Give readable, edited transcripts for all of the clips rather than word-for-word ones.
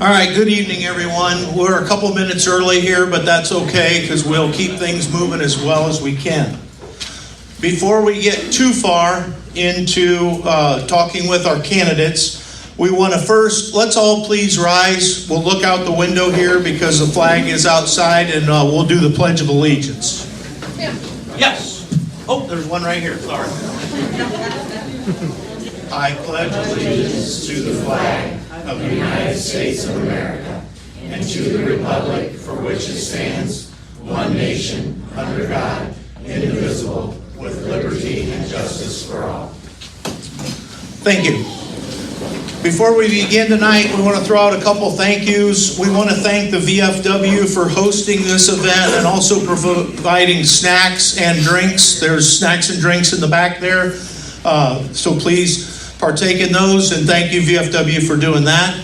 All right, good evening, everyone. We're a couple minutes early here, but that's okay because we'll keep things moving as well as we can. Before we get too far into talking with our candidates, we want to first, let's all please rise. We'll look out the window here because the flag is outside, and we'll do the Pledge of Allegiance. Yes. Oh, there's one right here. Sorry. I pledge allegiance to the flag of the United States of America and to the republic for which it stands, one nation, under God, indivisible, with liberty and justice for all. Thank you. Before we begin tonight, we want to throw out a couple thank yous. We want to thank the VFW for hosting this event and also providing snacks and drinks. There's snacks and drinks in the back there, so please partake in those, and thank you, VFW, for doing that.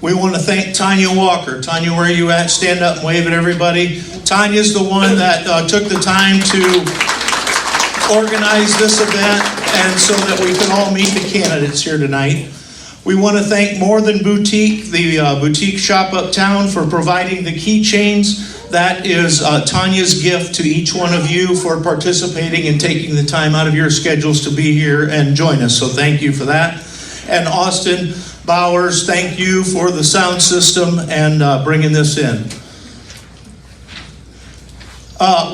We want to thank Tonya Walker. Tonya, where are you at? Stand up and wave at everybody. Tanya's the one that took the time to organize this event and so that we can all meet the candidates here tonight. We want to thank More Than Boutique, the boutique shop uptown, for providing the keychains. That is Tanya's gift to each one of you for participating and taking the time out of your schedules to be here and join us. So thank you for that. And Austin Bowers, thank you for the sound system and bringing this in.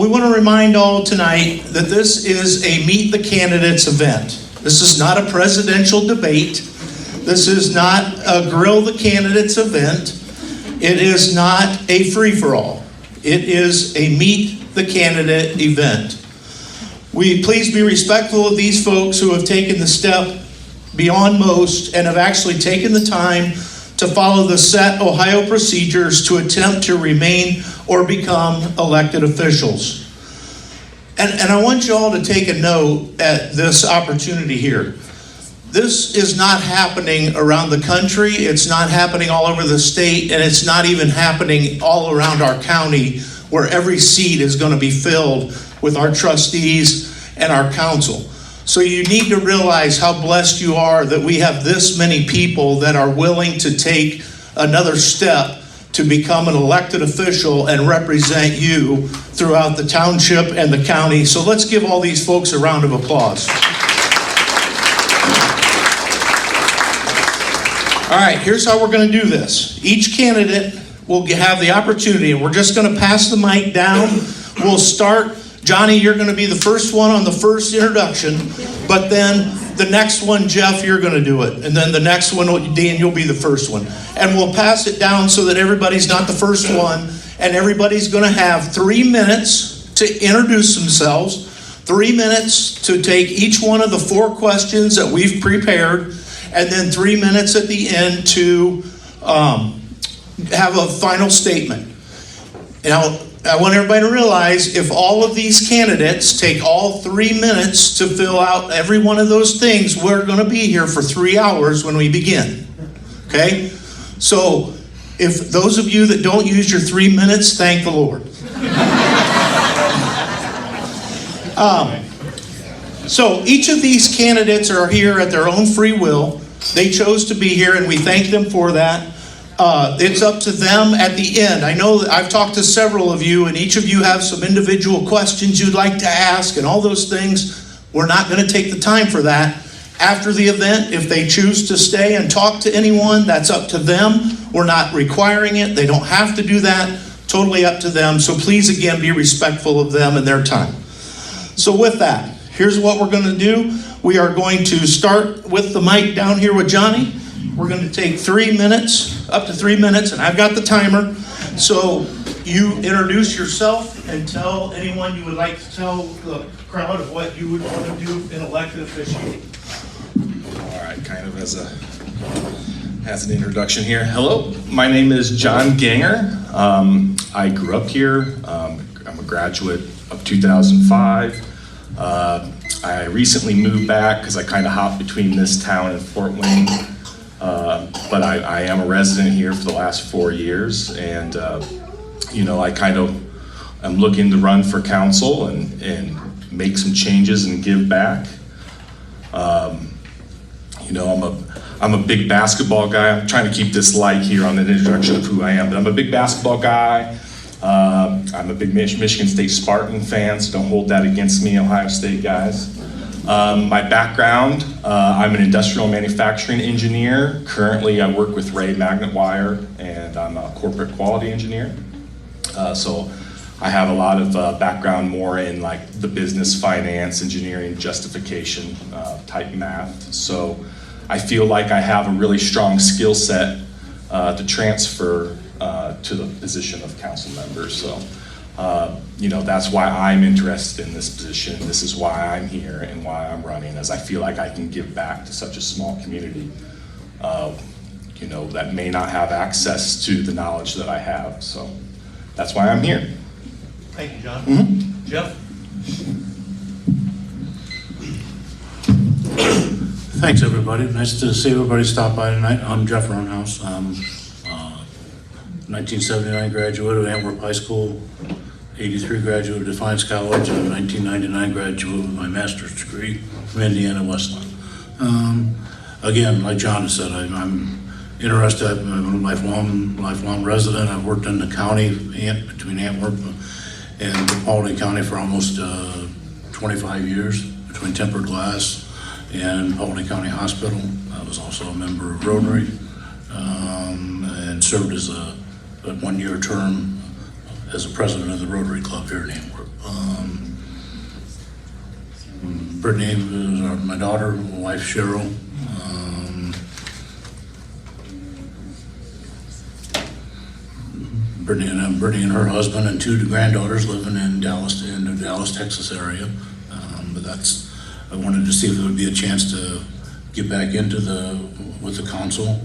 We want to remind all tonight that this is a Meet the Candidates event. This is not a presidential debate. This is not a Grill the Candidates event. It is not a free-for-all. It is a Meet the Candidate event. We please be respectful of these folks who have taken the step beyond most and have actually taken the time to follow the set Ohio procedures to attempt to remain or become elected officials. And I want you all to take a note at this opportunity here. This is not happening around the country, it's not happening all over the state, and it's not even happening all around our county where every seat is going to be filled with our trustees and our council. So you need to realize how blessed you are that we have this many people that are willing to take another step to become an elected official and represent you throughout the township and the county. So let's give all these folks a round of applause. All right, here's how we're going to do this. Each candidate will have the opportunity, and we're just going to pass the mic down. We'll start. Johnny, you're going to be the first one on the first introduction, but then the next one, Jeff, you're going to do it. And then the next one, Dan, you'll be the first one. And we'll pass it down so that everybody's not the first one, and everybody's going to have 3 minutes to introduce themselves, 3 minutes to take each one of the 4 questions that we've prepared, and then 3 minutes at the end to have a final statement. Now, I want everybody to realize if all of these candidates take all 3 minutes to fill out every one of those things, we're going to be here for 3 hours when we begin. Okay? So, if those of you that don't use your 3 minutes, thank the Lord. So, each of these candidates are here at their own free will. They chose to be here, and we thank them for that. It's up to them at the end. I know that I've talked to several of you, and each of you have some individual questions you'd like to ask, and all those things. We're not going to take the time for that. After the event, if they choose to stay and talk to anyone, that's up to them. We're not requiring it. They don't have to do that. Totally up to them. So please, again, be respectful of them and their time. So with that, here's what we're going to do. We are going to start with the mic down here with Johnny. We're going to take 3 minutes, up to 3 minutes, and I've got the timer. So you introduce yourself and tell anyone you would like to tell the crowd of what you would want to do in elected officiating. All right, kind of as an introduction here. Hello, my name is John Ganger. I grew up here. I'm a graduate of 2005. I recently moved back because I kind of hopped between this town and Fort Wayne. But I am a resident here for the last 4 years, and I kind of am looking to run for council and make some changes and give back. I'm I'm a big basketball guy. I'm trying to keep this light here on the introduction of who I am, but I'm a big basketball guy. I'm a big Michigan State Spartan fan, so don't hold that against me, Ohio State guys. My background, I'm an industrial manufacturing engineer. Currently, I work with Ray Magnet Wire, and I'm a corporate quality engineer. So I have a lot of background more in like the business, finance, engineering, justification type math. So I feel like I have a really strong skill set to transfer to the position of council member. So, that's why I'm interested in this position. This is why I'm here and why I'm running, as I feel like I can give back to such a small community, that may not have access to the knowledge that I have. So that's why I'm here. Thank you, John. Mm-hmm. Jeff? Thanks, everybody. Nice to see everybody stop by tonight. I'm Jeff Rhonehouse. 1979 graduate of Antwerp High School, 83 graduate of Defiance College, and 1999 graduate with my master's degree from Indiana Westland. Again, like John has said, I'm interested. I'm a lifelong resident. I've worked in the county between Antwerp and Paulding County for almost 25 years, between tempered glass and Paulding County Hospital. I was also a member of Rotary and served as a 1-year term as a president of the Rotary Club here in Antwerp. Brittany is my daughter, my wife Cheryl. Brittany and her husband and 2 granddaughters living in the Dallas, Texas area. But I wanted to see if there would be a chance to get back into with the council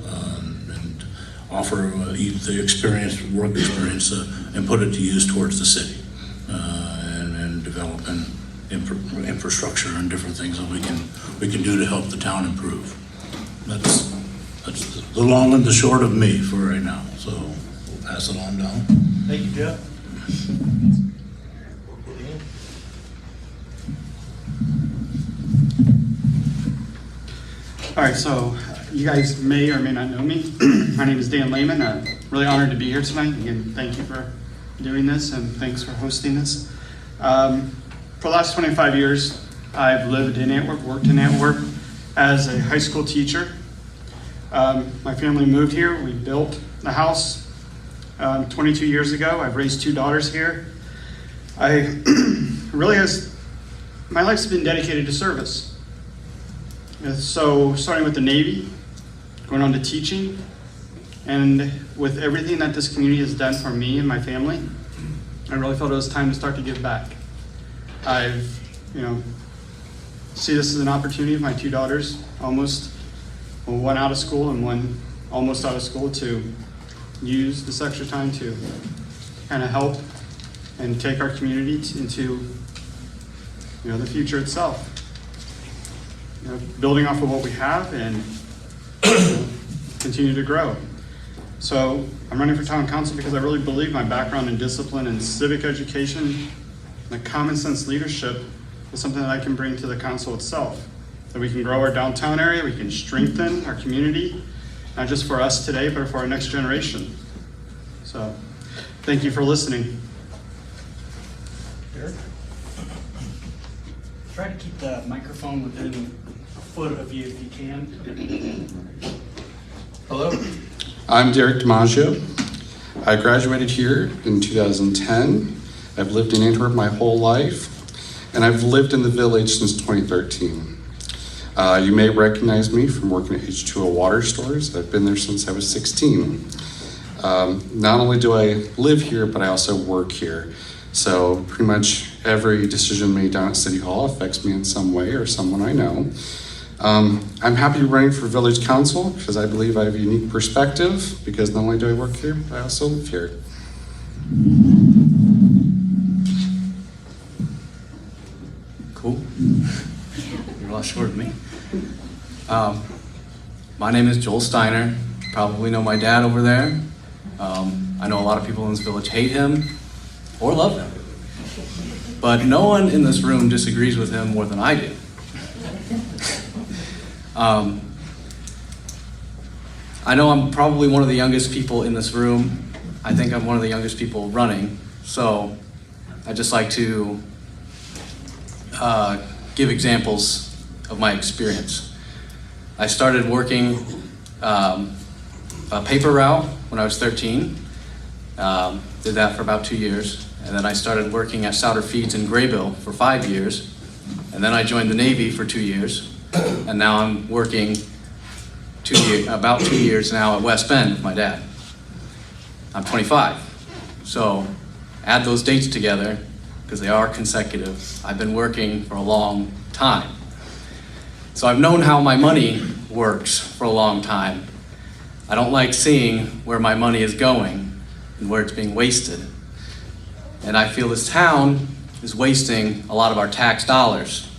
and offer the work experience and put it to use towards the city and developing infrastructure and different things that we can do to help the town improve. That's the long and the short of me for right now. So we'll pass it on down. Thank you, Jeff. All right, so you guys may or may not know me. My name is Dan Lehman. I'm really honored to be here tonight. Again, thank you for doing this and thanks for hosting this. For the last 25 years, I've lived in Antwerp, worked in Antwerp as a high school teacher. My family moved here. We built the house 22 years ago. I've raised 2 daughters here. My life's been dedicated to service. So starting with the Navy, going on to teaching, and with everything that this community has done for me and my family, I really felt it was time to start to give back. I've, see this as an opportunity of my 2 daughters, one out of school and one almost out of school, to use this extra time to kind of help and take our community into, the future itself. Building off of what we have and continue to grow. So I'm running for town council because I really believe my background in discipline and civic education and common sense leadership is something that I can bring to the council itself. That we can grow our downtown area, we can strengthen our community, not just for us today, but for our next generation. So thank you for listening. Derek? Try to keep the microphone within a foot of you if you can. Hello? I'm Derek Demongeot. I graduated here in 2010. I've lived in Antwerp my whole life, and I've lived in the village since 2013. You may recognize me from working at H2O Water Stores. I've been there since I was 16. Not only do I live here, but I also work here. So pretty much every decision made down at City Hall affects me in some way or someone I know. I'm happy running for Village Council because I believe I have a unique perspective, because not only do I work here, but I also live here. Cool. You're a lot shorter than me. My name is Joel Steiner. You probably know my dad over there. I know a lot of people in this village hate him or love him. But no one in this room disagrees with him more than I do. I know I'm probably one of the youngest people in this room. I think I'm one of the youngest people running. So I'd just like to give examples of my experience. I started working a paper route when I was 13. Did that for about 2 years. And then I started working at Souter Feeds in Graybill for 5 years. And then I joined the Navy for 2 years. And now I'm working about 2 years now at West Bend with my dad. I'm 25. So add those dates together, because they are consecutive. I've been working for a long time. So I've known how my money works for a long time. I don't like seeing where my money is going and where it's being wasted. And I feel this town is wasting a lot of our tax dollars,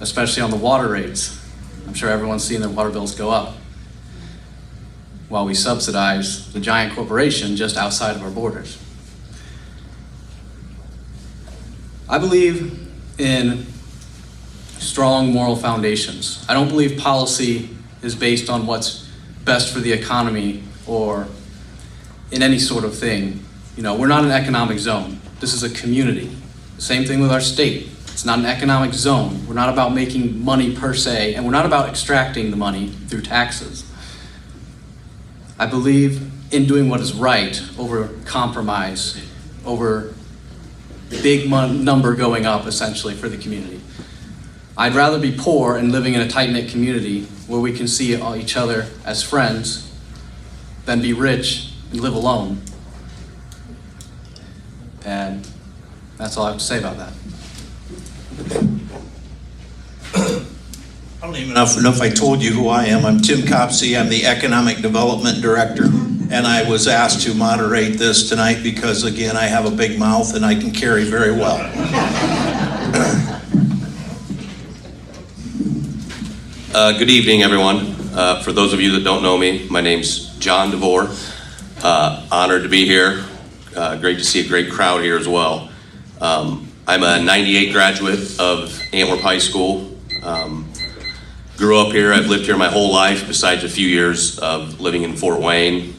especially on the water rates. I'm sure everyone's seen their water bills go up, while we subsidize the giant corporation just outside of our borders. I believe in strong moral foundations. I don't believe policy is based on what's best for the economy or in any sort of thing. You know, we're not an economic zone. This is a community. Same thing with our state. It's not an economic zone. We're not about making money per se, and we're not about extracting the money through taxes. I believe in doing what is right over compromise, over big number going up essentially for the community. I'd rather be poor and living in a tight-knit community where we can see each other as friends than be rich and live alone. And that's all I have to say about that. I don't even know if I told you who I am. I'm Tim Copsey. I'm the Economic Development Director, and I was asked to moderate this tonight because, again, I have a big mouth and I can carry very well. Good evening, everyone. For those of you that don't know me, my name's John DeVore. Honored to be here. Great to see a great crowd here as well. I'm a 98 graduate of Antwerp High School. Grew up here. I've lived here my whole life, besides a few years of living in Fort Wayne,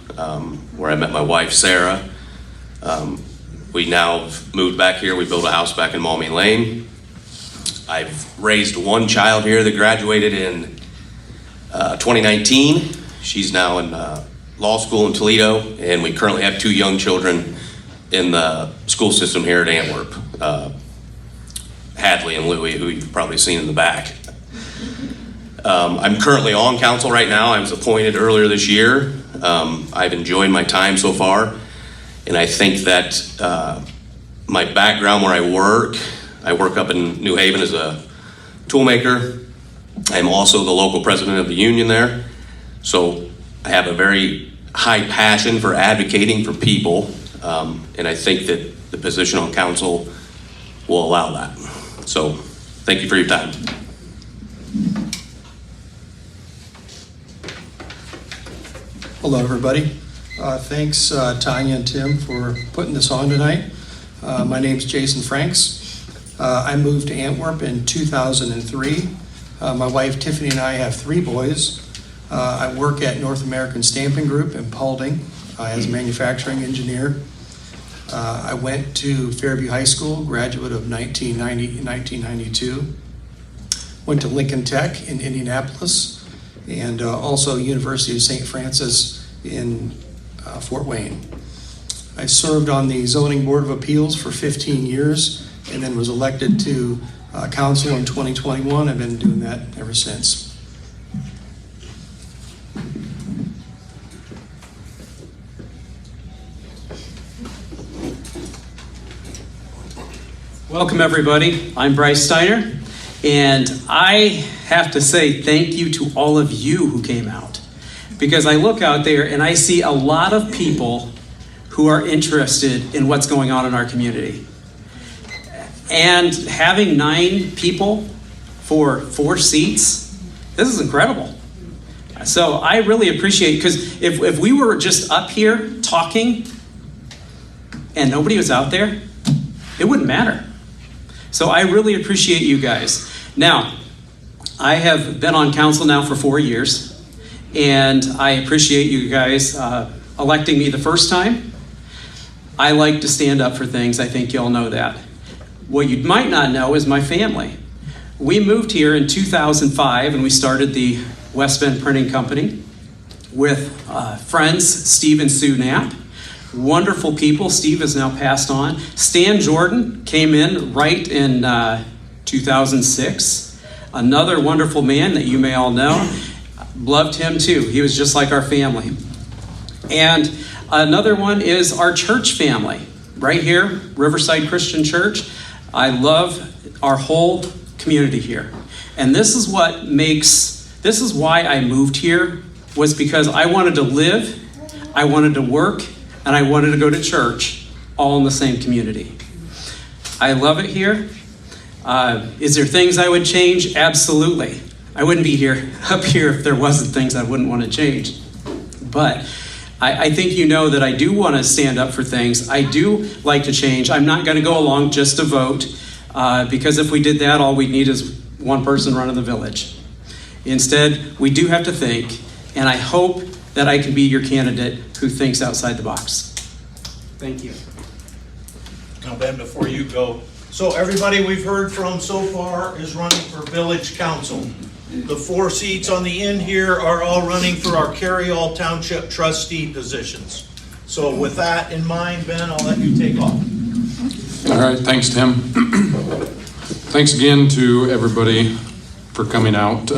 where I met my wife, Sarah. We now moved back here. We built a house back in Maumee Lane. I've raised one child here that graduated in 2019. She's now in law school in Toledo, and we currently have 2 young children in the school system here at Antwerp. Hadley and Louie, who you've probably seen in the back. I'm currently on council right now. I was appointed earlier this year. I've enjoyed my time so far, and I think that my background where I work up in New Haven as a toolmaker. I'm also the local president of the union there. So I have a very high passion for advocating for people, and I think that the position on council will allow that. So thank you for your time. Hello, everybody. Thanks, Tonya and Tim, for putting this on tonight. My name's Jason Franks. I moved to Antwerp in 2003. My wife Tiffany and I have 3 boys. I work at North American Stamping Group in Paulding as a manufacturing engineer. I went to Fairview High School, graduate of 1992. Went to Lincoln Tech in Indianapolis, and also University of St. Francis in Fort Wayne. I served on the Zoning Board of Appeals for 15 years and then was elected to council in 2021. I've been doing that ever since. Welcome, everybody. I'm Bryce Steiner, and I have to say thank you to all of you who came out, because I look out there and I see a lot of people who are interested in what's going on in our community. And having 9 people for 4 seats, this is incredible. So I really appreciate, because if we were just up here talking and nobody was out there, it wouldn't matter. So I really appreciate you guys. Now, I have been on council now for 4 years, and I appreciate you guys electing me the first time. I like to stand up for things. I think y'all know that. What you might not know is my family. We moved here in 2005, and we started the West Bend Printing Company with friends Steve and Sue Knapp. Wonderful people. Steve has now passed on. Stan Jordan came in right in 2006. Another wonderful man that you may all know. Loved him too. He was just like our family. And another one is our church family. Right here, Riverside Christian Church. I love our whole community here. And this is why I moved here, was because I wanted to live, I wanted to work, and I wanted to go to church all in the same community. I love it here. Is there things I would change? Absolutely. I wouldn't be up here if there wasn't things I wouldn't want to change. But I think you know that I do want to stand up for things. I do like to change. I'm not going to go along just to vote, because if we did that, all we need is one person running the village. Instead, we do have to think, and I hope that I can be your candidate who thinks outside the box. Thank you. Now, Ben, before you go, so everybody we've heard from so far is running for village council. The 4 seats on the end here are all running for our Carryall Township trustee positions. So with that in mind, Ben, I'll let you take off. All right, thanks, Tim. Thanks again to everybody for coming out.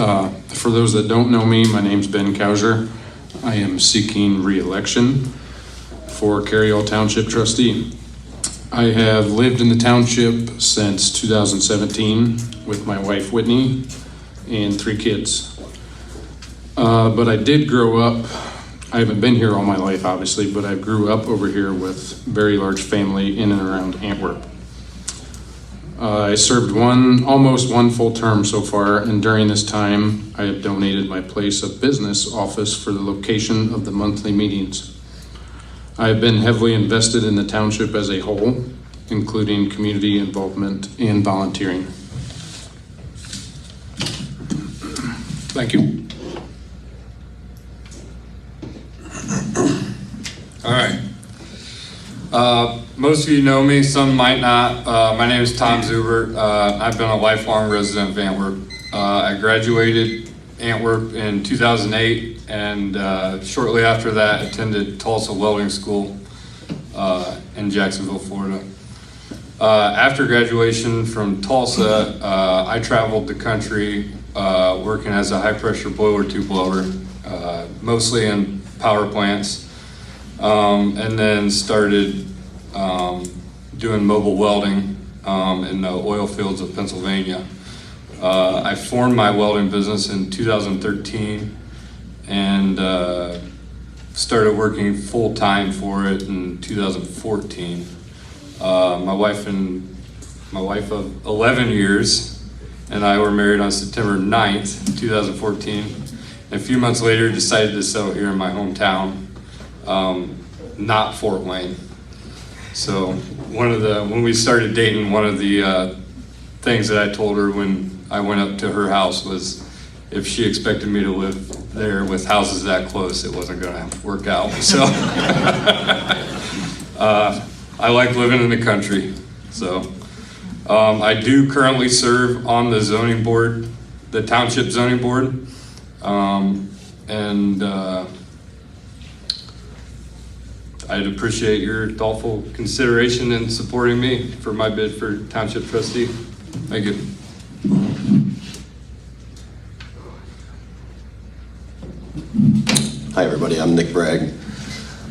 For those that don't know me, my name's Ben Kauser. I am seeking re-election for Carryall Township trustee. I have lived in the township since 2017 with my wife Whitney and 3 kids. But I did grow up, I haven't been here all my life obviously, but I grew up over here with a very large family in and around Antwerp. I served almost one full term so far, and during this time I have donated my place of business office for the location of the monthly meetings. I have been heavily invested in the township as a whole, including community involvement and volunteering. Thank you. All right. Most of you know me, some might not. My name is Tom Zubert. I've been a lifelong resident of Antwerp. I graduated Antwerp in 2008, and shortly after that attended Tulsa Welding School in Jacksonville, Florida. After graduation from Tulsa, I traveled the country working as a high-pressure blower tube blower, mostly in power plants, and then started doing mobile welding in the oil fields of Pennsylvania. I formed my welding business in 2013 and started working full-time for it in 2014. My wife of 11 years and I were married on September 9th, 2014. And a few months later decided to settle here in my hometown, not Fort Wayne. So when we started dating, one of the things that I told her when I went up to her house was if she expected me to live there with houses that close, it wasn't gonna work out. So I like living in the country. So I do currently serve on the zoning board, the township zoning board. And I'd appreciate your thoughtful consideration in supporting me for my bid for township trustee. Thank you. Hi everybody, I'm Nick Bragg.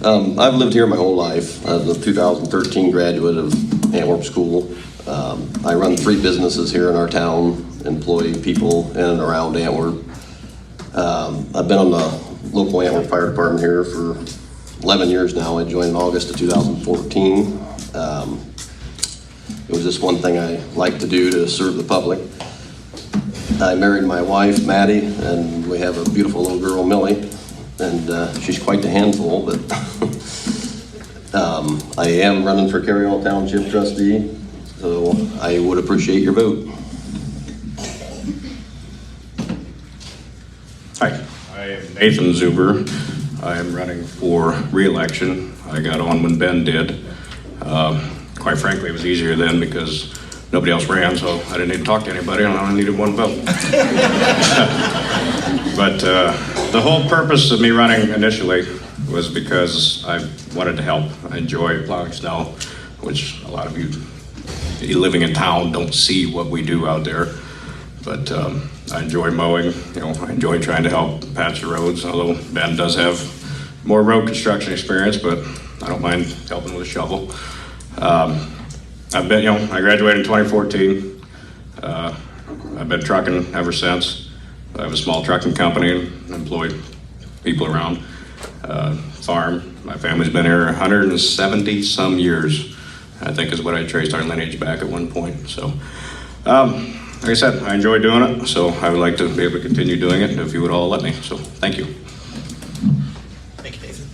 I've lived here my whole life. I was a 2013 graduate of Antwerp School. I run 3 businesses here in our town, employ people in and around Antwerp. I've been on the local Antwerp Fire Department here for 11 years now. I joined in August of 2014. It was just one thing I like to do to serve the public. I married my wife, Maddie, and we have a beautiful little girl, Millie, and she's quite the handful, but I am running for Carryall Township trustee, so I would appreciate your vote. Hi, I am Nathan Zuber. I am running for re-election. I got on when Ben did. Quite frankly, it was easier then because nobody else ran, so I didn't need to talk to anybody, and I only needed one vote. But the whole purpose of me running initially was because I wanted to help. I enjoy plowing snow, which a lot of you living in town don't see what we do out there. But I enjoy mowing, I enjoy trying to help patch the roads, although Ben does have more road construction experience, but I don't mind helping with a shovel. I've been, I graduated in 2014. I've been trucking ever since. I have a small trucking company and employ people around. Farm. My family's been here 170 some years, I think is what I traced our lineage back at one point. So, like I said, I enjoy doing it, so I would like to be able to continue doing it if you would all let me. So, thank you. Thank you, Nathan.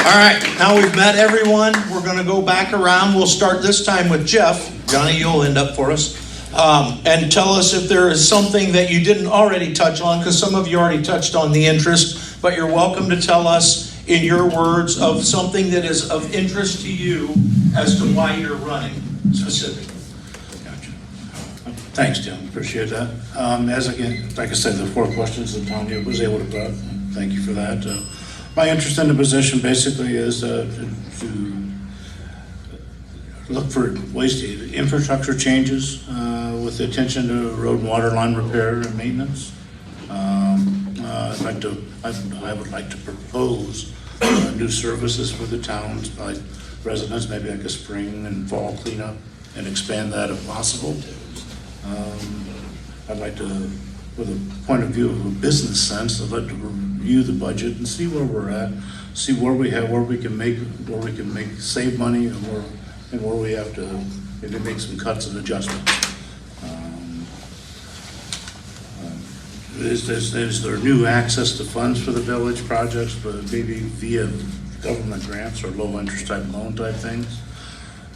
All right, now we've met everyone. We're going to go back around. We'll start this time with Jeff. Johnny, you'll end up for us. And tell us if there is something that you didn't already touch on, because some of you already touched on the interest, but you're welcome to tell us in your words of something that is of interest to you as to why you're running specifically. Gotcha. Thanks, Tim. Appreciate that. Like I said, the 4 questions that Tonya was able to put up, thank you for that. My interest in the position basically is to look for ways to infrastructure changes with attention to road and water line repair and maintenance. I would like to propose new services for the towns by residents, maybe like a spring and fall cleanup, and expand that if possible. I'd like to, with a point of view of a business sense, I'd like to review the budget and see where we're at, see where we can save money, and where we have to maybe make some cuts and adjustments. Is there new access to funds for the village projects, but maybe via government grants or low interest type loan type things?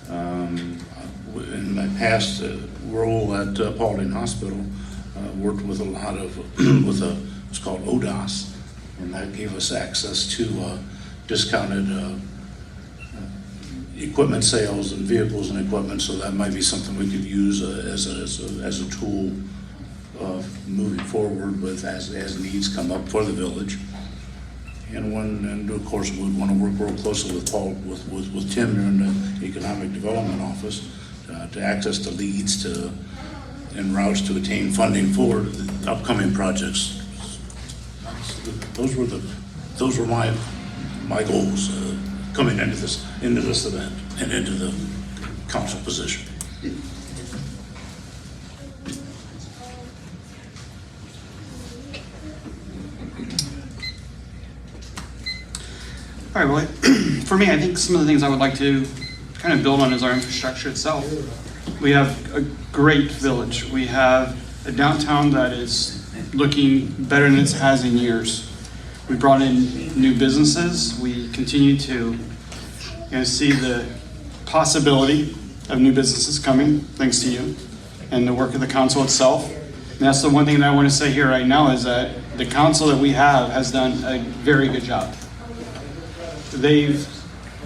In my past role at Paulding Hospital, worked with a lot of, it's called ODOS, and that gave us access to discounted equipment sales and vehicles and equipment, so that might be something we could use as a tool moving forward with as needs come up for the village. And of course we would want to work real closely with Tim in the Economic Development Office to access the leads and routes to attain funding for the upcoming projects. Those were my goals coming into this event and into the council position. All right, well, for me, I think some of the things I would like to kind of build on is our infrastructure itself. We have a great village. We have a downtown that is looking better than it has in years. We brought in new businesses. We continue to see the possibility of new businesses coming, thanks to you and the work of the council itself. And that's the one thing that I want to say here right now is that the council that we have has done a very good job. They've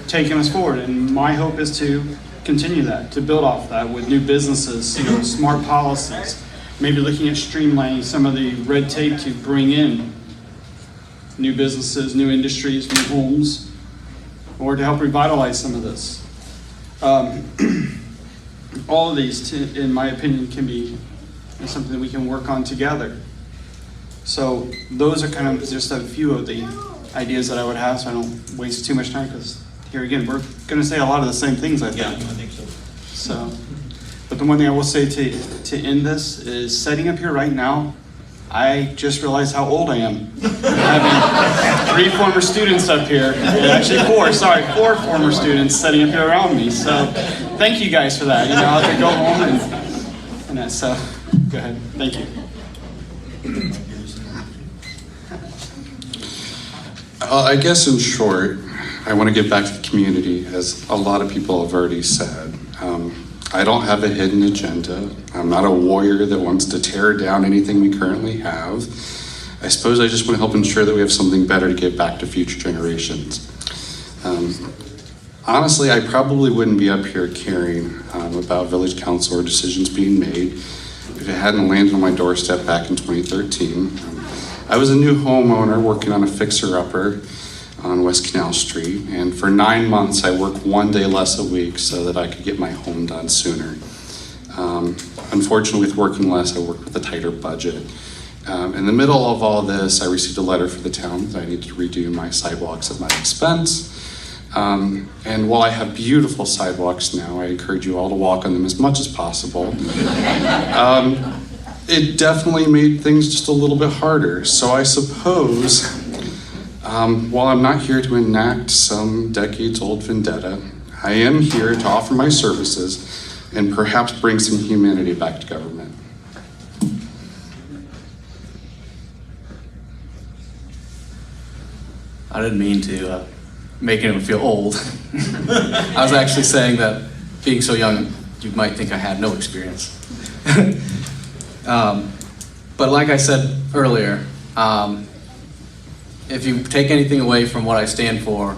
taken us forward, and my hope is to continue that, to build off that with new businesses, smart policies, maybe looking at streamlining some of the red tape to bring in new businesses, new industries, new homes, or to help revitalize some of this. All of these, in my opinion, can be something that we can work on together. So those are kind of just a few of the ideas that I would have, so I don't waste too much time, because here again, we're going to say a lot of the same things, I think. Yeah, I think so. So, but the one thing I will say to end this is setting up here right now, I just realized how old I am. Having 3 former students up here, actually 4 former students sitting up here around me. So thank you guys for that. I'll have to go home and that, so go ahead. Thank you. I guess in short, I want to get back to the community, as a lot of people have already said. I don't have a hidden agenda. I'm not a warrior that wants to tear down anything we currently have. I suppose I just want to help ensure that we have something better to give back to future generations. Honestly, I probably wouldn't be up here caring about village council or decisions being made if it hadn't landed on my doorstep back in 2013. I was a new homeowner working on a fixer-upper on West Canal Street, and for 9 months I worked 1 day less a week so that I could get my home done sooner. Unfortunately, with working less, I worked with a tighter budget. In the middle of all this, I received a letter from the town that I needed to redo my sidewalks at my expense. And while I have beautiful sidewalks now, I encourage you all to walk on them as much as possible. It definitely made things just a little bit harder. So I suppose, while I'm not here to enact some decades-old vendetta, I am here to offer my services and perhaps bring some humanity back to government. I didn't mean to make anyone feel old. I was actually saying that being so young, you might think I had no experience. But like I said earlier, if you take anything away from what I stand for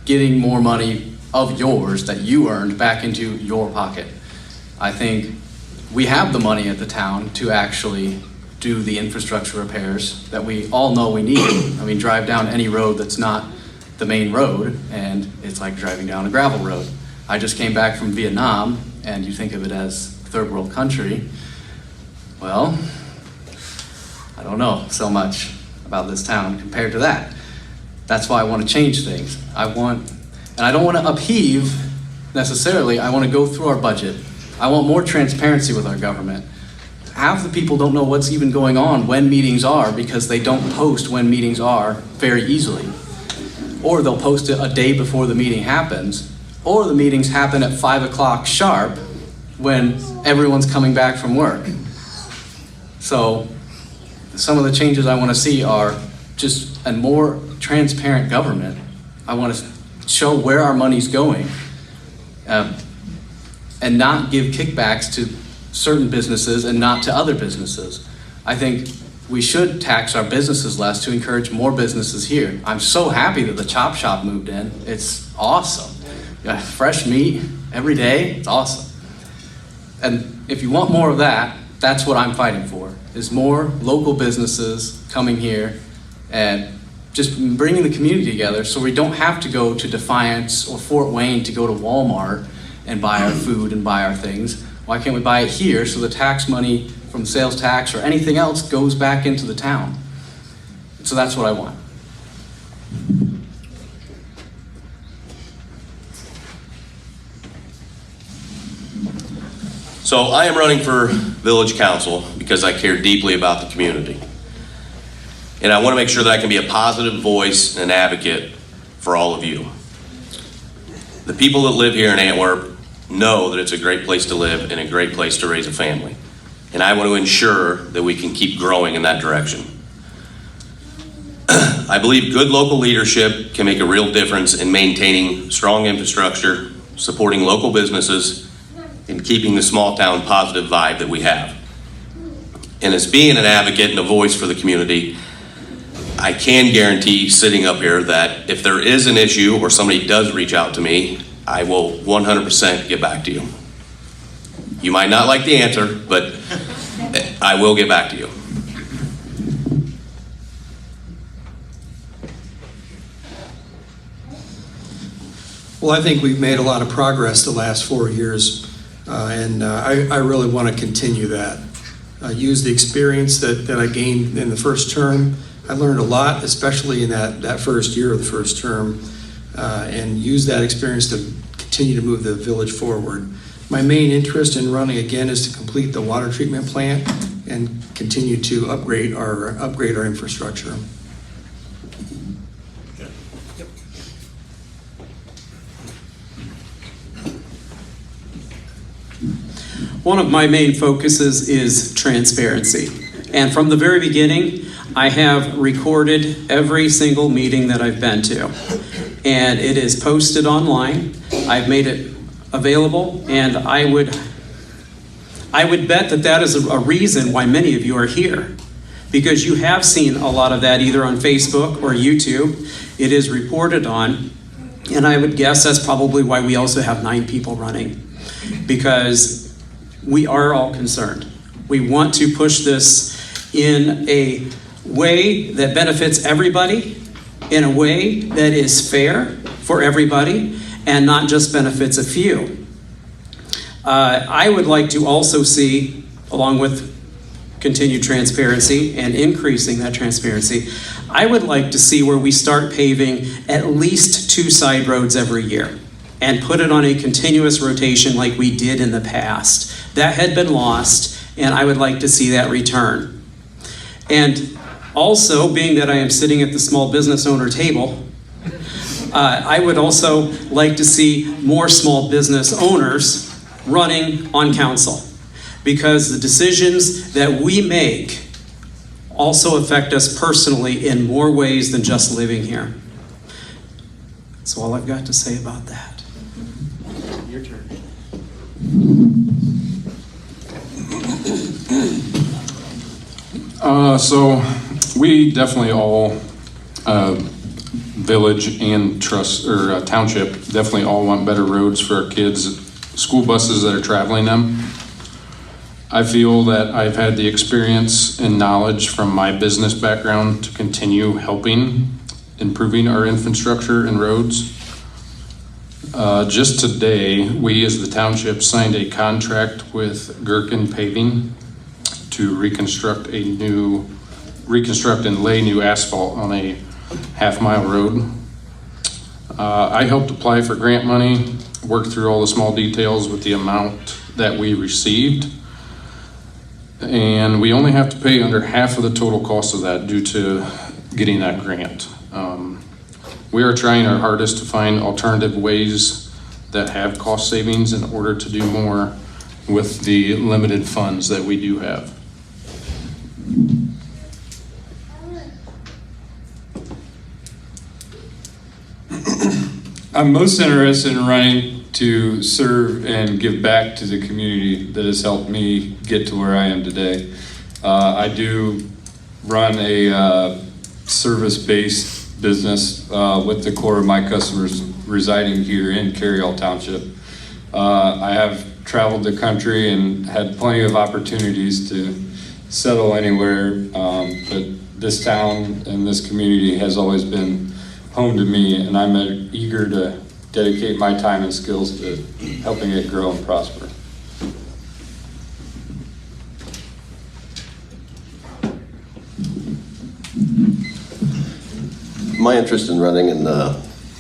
getting more money of yours that you earned back into your pocket. I think we have the money at the town to actually do the infrastructure repairs that we all know we need. I mean, drive down any road that's not the main road, and it's like driving down a gravel road. I just came back from Vietnam, and you think of it as third world country. Well, I don't know so much about this town compared to that. That's why I want to change things. And I don't want to upheave necessarily. I want to go through our budget. I want more transparency with our government. Half the people don't know what's even going on when meetings are because they don't post when meetings are very easily. Or they'll post it a day before the meeting happens, or the meetings happen at 5 o'clock sharp when everyone's coming back from work. So some of the changes I want to see are just a more transparent government. I want to show where our money's going and not give kickbacks to certain businesses and not to other businesses. I think we should tax our businesses less to encourage more businesses here. I'm so happy that the Chop Shop moved in. It's awesome. Fresh meat every day, it's awesome. And if you want more of that, that's what I'm fighting for, is more local businesses coming here and just bringing the community together so we don't have to go to Defiance or Fort Wayne to go to Walmart and buy our food and buy our things. Why can't we buy it here so the tax money from sales tax or anything else goes back into the town? So that's what I want. So I am running for village council because I care deeply about the community. And I want to make sure that I can be a positive voice and an advocate for all of you. The people that live here in Antwerp know that it's a great place to live and a great place to raise a family. And I want to ensure that we can keep growing in that direction. I believe good local leadership can make a real difference in maintaining strong infrastructure, supporting local businesses, and keeping the small town positive vibe that we have. And as being an advocate and a voice for the community, I can guarantee sitting up here that if there is an issue or somebody does reach out to me, I will 100% get back to you. You might not like the answer, but I will get back to you. Well, I think we've made a lot of progress the last 4 years, and I really want to continue that. Use the experience that I gained in the first term. I learned a lot, especially in that first year of the first term, and use that experience to continue to move the village forward. My main interest in running again is to complete the water treatment plant and continue to upgrade our infrastructure. One of my main focuses is transparency. And from the very beginning, I have recorded every single meeting that I've been to. And it is posted online. I've made it available, and I would bet that that is a reason why many of you are here, because you have seen a lot of that either on Facebook or YouTube. It is reported on, and I would guess that's probably why we also have 9 people running, because we are all concerned. We want to push this in a way that benefits everybody, in a way that is fair for everybody, and not just benefits a few. I would like to also see, along with continued transparency and increasing that transparency, I would like to see where we start paving at least 2 side roads every year and put it on a continuous rotation like we did in the past. That had been lost, and I would like to see that return. And also, being that I am sitting at the small business owner table, I would also like to see more small business owners running on council, because the decisions that we make also affect us personally in more ways than just living here. That's all I've got to say about that. Your turn. So we definitely all, village and township, definitely all want better roads for our kids, school buses that are traveling them. I feel that I've had the experience and knowledge from my business background to continue helping improving our infrastructure and roads. Just today, we as the township signed a contract with Gherkin Paving to reconstruct and lay new asphalt on a half-mile road. I helped apply for grant money, work through all the small details with the amount that we received, and we only have to pay under half of the total cost of that due to getting that grant. We are trying our hardest to find alternative ways that have cost savings in order to do more with the limited funds that we do have. I'm most interested in running to serve and give back to the community that has helped me get to where I am today. I do run a service-based business with the core of my customers residing here in Carryall Township. I have traveled the country and had plenty of opportunities to settle anywhere, but this town and this community has always been home to me, and I'm eager to dedicate my time and skills to helping it grow and prosper. My interest in running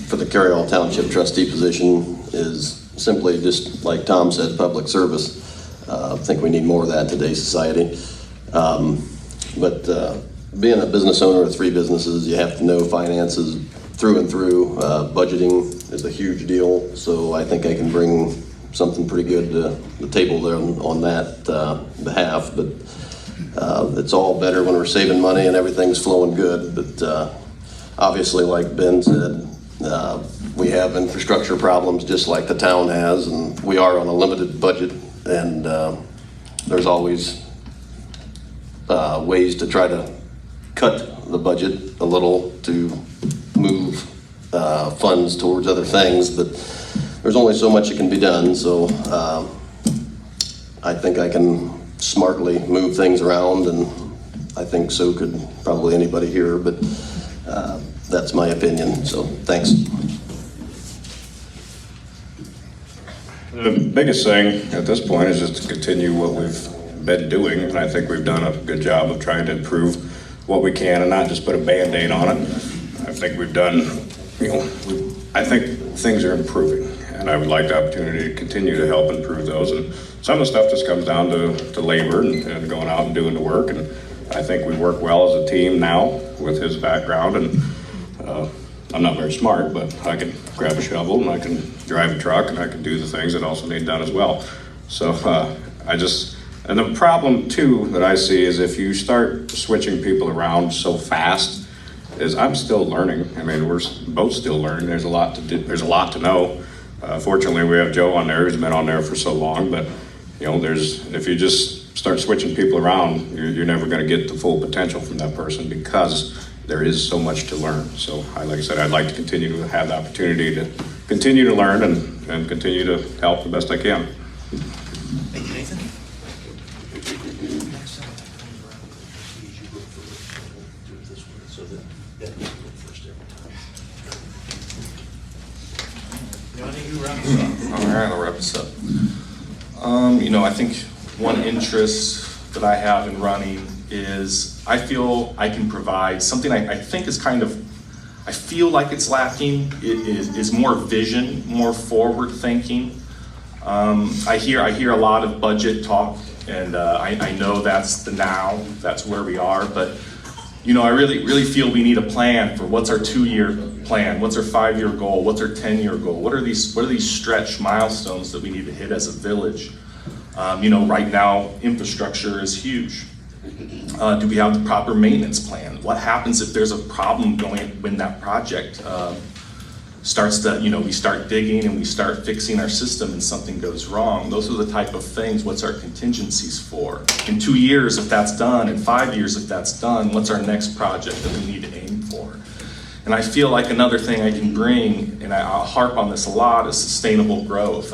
for the Carryall Township trustee position is simply just like Tom said, public service. I think we need more of that in today's society. But being a business owner of 3 businesses, you have to know finances through and through. Budgeting is a huge deal, so I think I can bring something pretty good to the table there on that behalf. But it's all better when we're saving money and everything's flowing good. But obviously, like Ben said, we have infrastructure problems just like the town has, and we are on a limited budget, and there's always ways to try to cut the budget a little to move funds towards other things, but there's only so much that can be done, so I think I can smartly move things around, and I think so could probably anybody here, but that's my opinion, so thanks. The biggest thing at this point is just to continue what we've been doing, and I think we've done a good job of trying to improve what we can and not just put a Band-Aid on it. I think we've done, I think things are improving, and I would like the opportunity to continue to help improve those. And some of the stuff just comes down to labor and going out and doing the work, and I think we work well as a team now with his background, and I'm not very smart, but I can grab a shovel and I can drive a truck and I can do the things that also need done as well. So and the problem too that I see is if you start switching people around so fast, is I'm still learning. I mean, we're both still learning. There's a lot to do. There's a lot to know. Fortunately, we have Joe on there, who's been on there for so long, but, you know, if you just start switching people around, you're never gonna get the full potential from that person because there is so much to learn. So, like I said, I'd like to continue to have the opportunity to continue to learn and continue to help the best I can. Thank you, Nathan. All right, I'll wrap this up. You know, I think one interest that I have in running is I feel I can provide something I think is kind of, I feel like it's lacking. It is more vision, more forward thinking. I hear a lot of budget talk, and I know that's the now, that's where we are, but you know, I really feel we need a plan for what's our 2-year plan, what's our 5-year goal, what's our 10-year goal, what are these stretch milestones that we need to hit as a village? You know, right now, infrastructure is huge. Do we have the proper maintenance plan? What happens if there's a problem when that project starts to, you know, we start digging and we start fixing our system and something goes wrong? Those are the type of things, what's our contingencies for? In 2 years, if that's done, in 5 years, if that's done, what's our next project that we need to aim for? And I feel like another thing I can bring, and I'll harp on this a lot, is sustainable growth.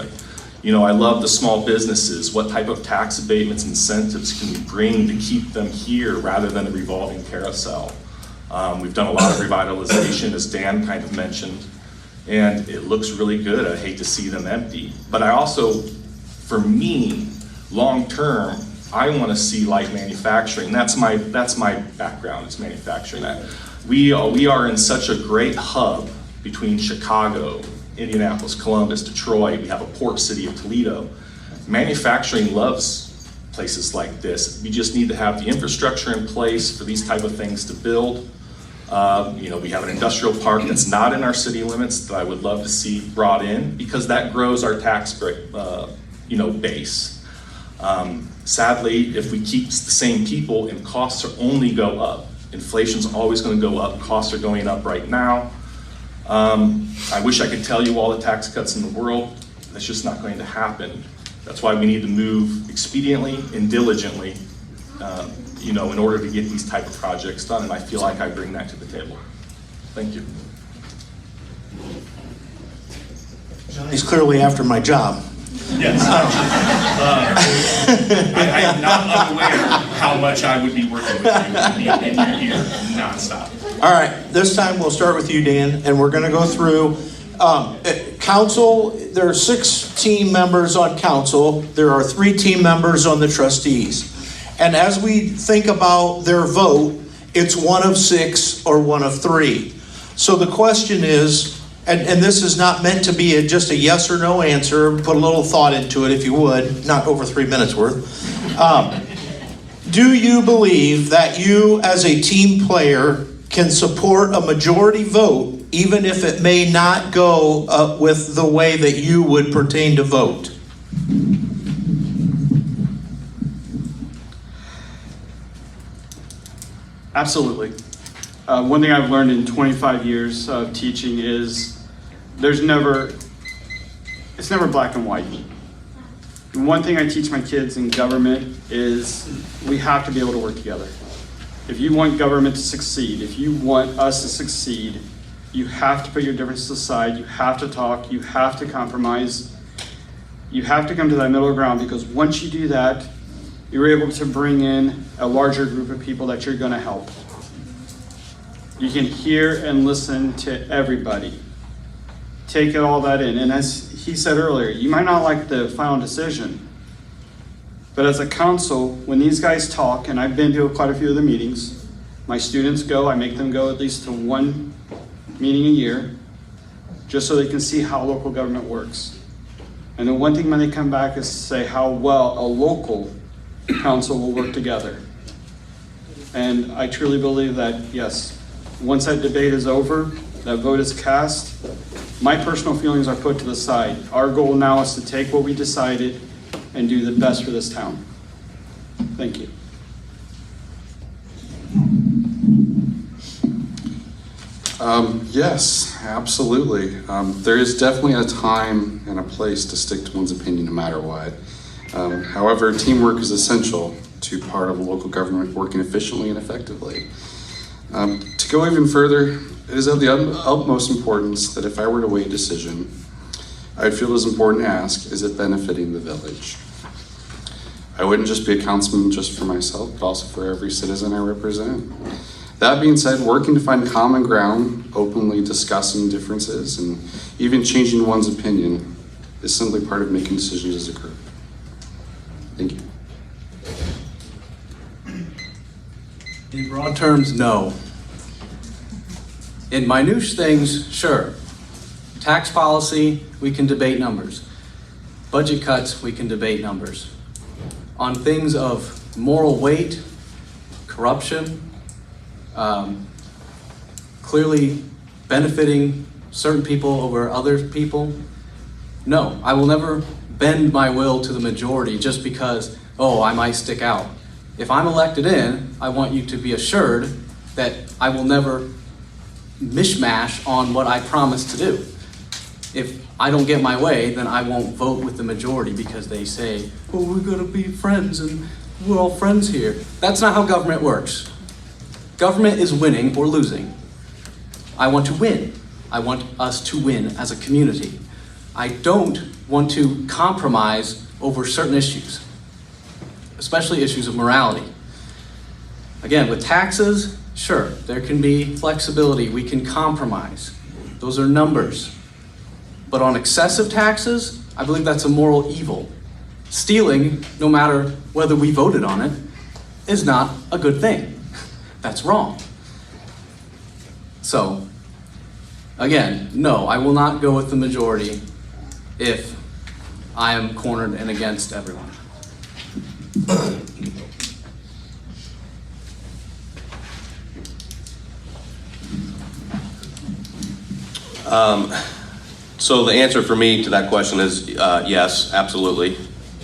You know, I love the small businesses. What type of tax abatements, incentives can we bring to keep them here rather than a revolving carousel? We've done a lot of revitalization, as Dan kind of mentioned, and it looks really good. I hate to see them empty. But I also, for me, long term, I want to see light manufacturing. That's my background, is manufacturing. We are in such a great hub between Chicago, Indianapolis, Columbus, Detroit. We have a port city of Toledo. Manufacturing loves places like this. We just need to have the infrastructure in place for these type of things to build. You know, we have an industrial park that's not in our city limits that I would love to see brought in because that grows our tax you know, base. Sadly, if we keep the same people and costs are only go up, inflation's always going to go up, costs are going up right now. I wish I could tell you all the tax cuts in the world. That's just not going to happen. That's why we need to move expediently and diligently, you know, in order to get these type of projects done, and I feel like I bring that to the table. Thank you. He's clearly after my job. Yes. I am not unaware how much I would be working with you in your ear nonstop. All right, this time we'll start with you, Dan, and we're going to go through council. There are 6 team members on council. There are 3 team members on the trustees. And as we think about their vote, it's one of 6 or one of 3. So the question is, and this is not meant to be just a yes or no answer, put a little thought into it if you would, not over 3 minutes worth. Do you believe that you as a team player can support a majority vote even if it may not go with the way that you would pertain to vote? Absolutely. One thing I've learned in 25 years of teaching is it's never black and white. And one thing I teach my kids in government is we have to be able to work together. If you want government to succeed, if you want us to succeed, you have to put your differences aside, you have to talk, you have to compromise, you have to come to that middle ground, because once you do that, you're able to bring in a larger group of people that you're going to help. You can hear and listen to everybody. Take all that in. And as he said earlier, you might not like the final decision, but as a council, when these guys talk, and I've been to quite a few of the meetings, my students go, I make them go at least to one meeting a year, just so they can see how local government works. And the one thing when they come back is to say how well a local council will work together. And I truly believe that, yes, once that debate is over, that vote is cast, my personal feelings are put to the side. Our goal now is to take what we decided and do the best for this town. Thank you. Yes, absolutely. There is definitely a time and a place to stick to one's opinion no matter what. However, teamwork is essential to part of local government working efficiently and effectively. To go even further, it is of the utmost importance that if I were to weigh a decision, I'd feel it is important to ask, is it benefiting the village? I wouldn't just be a councilman just for myself, but also for every citizen I represent. That being said, working to find common ground, openly discussing differences, and even changing one's opinion is simply part of making decisions as a group. Thank you. In broad terms, no. In minute things, sure. Tax policy, we can debate numbers. Budget cuts, we can debate numbers. On things of moral weight, corruption, clearly benefiting certain people over other people, no, I will never bend my will to the majority just because, oh, I might stick out. If I'm elected in, I want you to be assured that I will never mishmash on what I promised to do. If I don't get my way, then I won't vote with the majority because they say, oh, we're gonna be friends and we're all friends here. That's not how government works. Government is winning or losing. I want to win. I want us to win as a community. I don't want to compromise over certain issues, especially issues of morality. Again, with taxes, sure, there can be flexibility. We can compromise. Those are numbers. But on excessive taxes, I believe that's a moral evil. Stealing, no matter whether we voted on it, is not a good thing. That's wrong. So, again, no, I will not go with the majority if I am cornered and against everyone. So the answer for me to that question is yes, absolutely.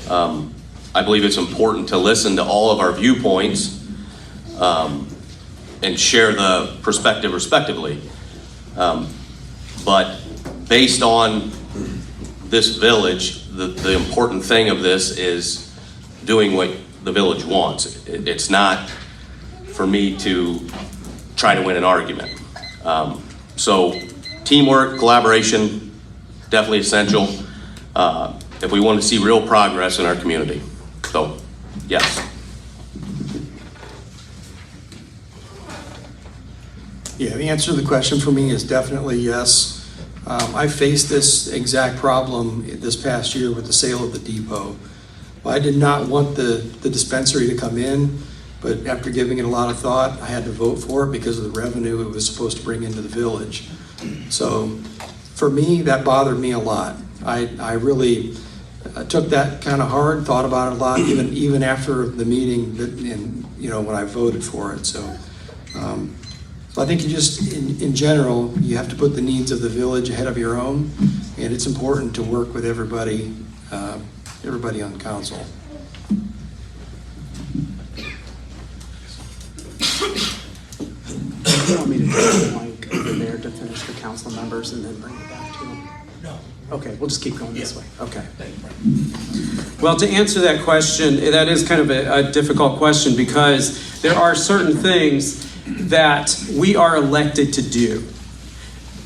I believe it's important to listen to all of our viewpoints and share the perspective respectively. But based on this village, the important thing of this is doing what the village wants. It's not for me to try to win an argument. So teamwork, collaboration, definitely essential if we want to see real progress in our community. So, yes. Yeah, the answer to the question for me is definitely yes. I faced this exact problem this past year with the sale of the depot. I did not want the dispensary to come in, but after giving it a lot of thought, I had to vote for it because of the revenue it was supposed to bring into the village. So for me, that bothered me a lot. I really took that kind of hard, thought about it a lot, even after the meeting, and when I voted for it. So I think you just, in general, you have to put the needs of the village ahead of your own, and it's important to work with everybody on council. You want me to take the mic over there to finish the council members and then bring it back to you? No. Okay, we'll just keep going this way. Okay. Well, to answer that question, that is kind of a difficult question because there are certain things that we are elected to do.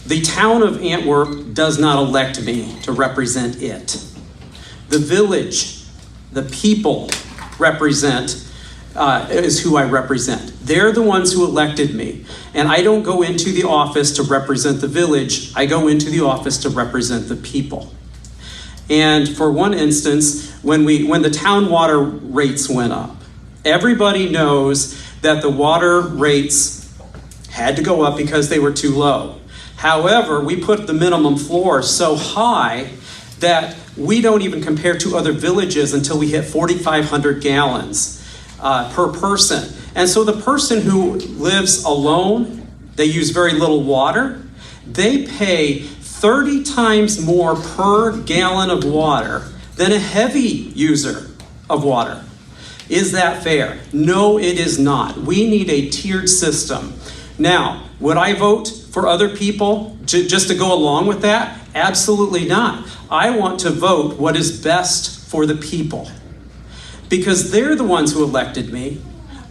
The town of Antwerp does not elect me to represent it. The village, the people represent, is who I represent. They're the ones who elected me. And I don't go into the office to represent the village. I go into the office to represent the people. And for one instance, when the town water rates went up, everybody knows that the water rates had to go up because they were too low. However, we put the minimum floor so high that we don't even compare to other villages until we hit 4,500 gallons per person. And so the person who lives alone, they use very little water, they pay 30 times more per gallon of water than a heavy user of water. Is that fair? No, it is not. We need a tiered system. Now, would I vote for other people just to go along with that? Absolutely not. I want to vote what is best for the people because they're the ones who elected me.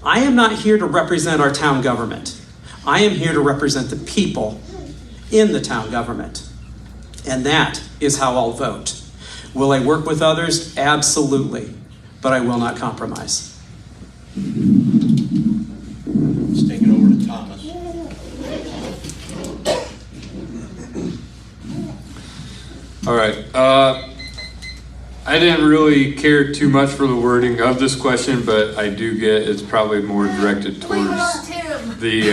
I am not here to represent our town government. I am here to represent the people in the town government. And that is how I'll vote. Will I work with others? Absolutely. But I will not compromise. Let's take it over to Thomas. All right. I didn't really care too much for the wording of this question, but I do get it's probably more directed towards the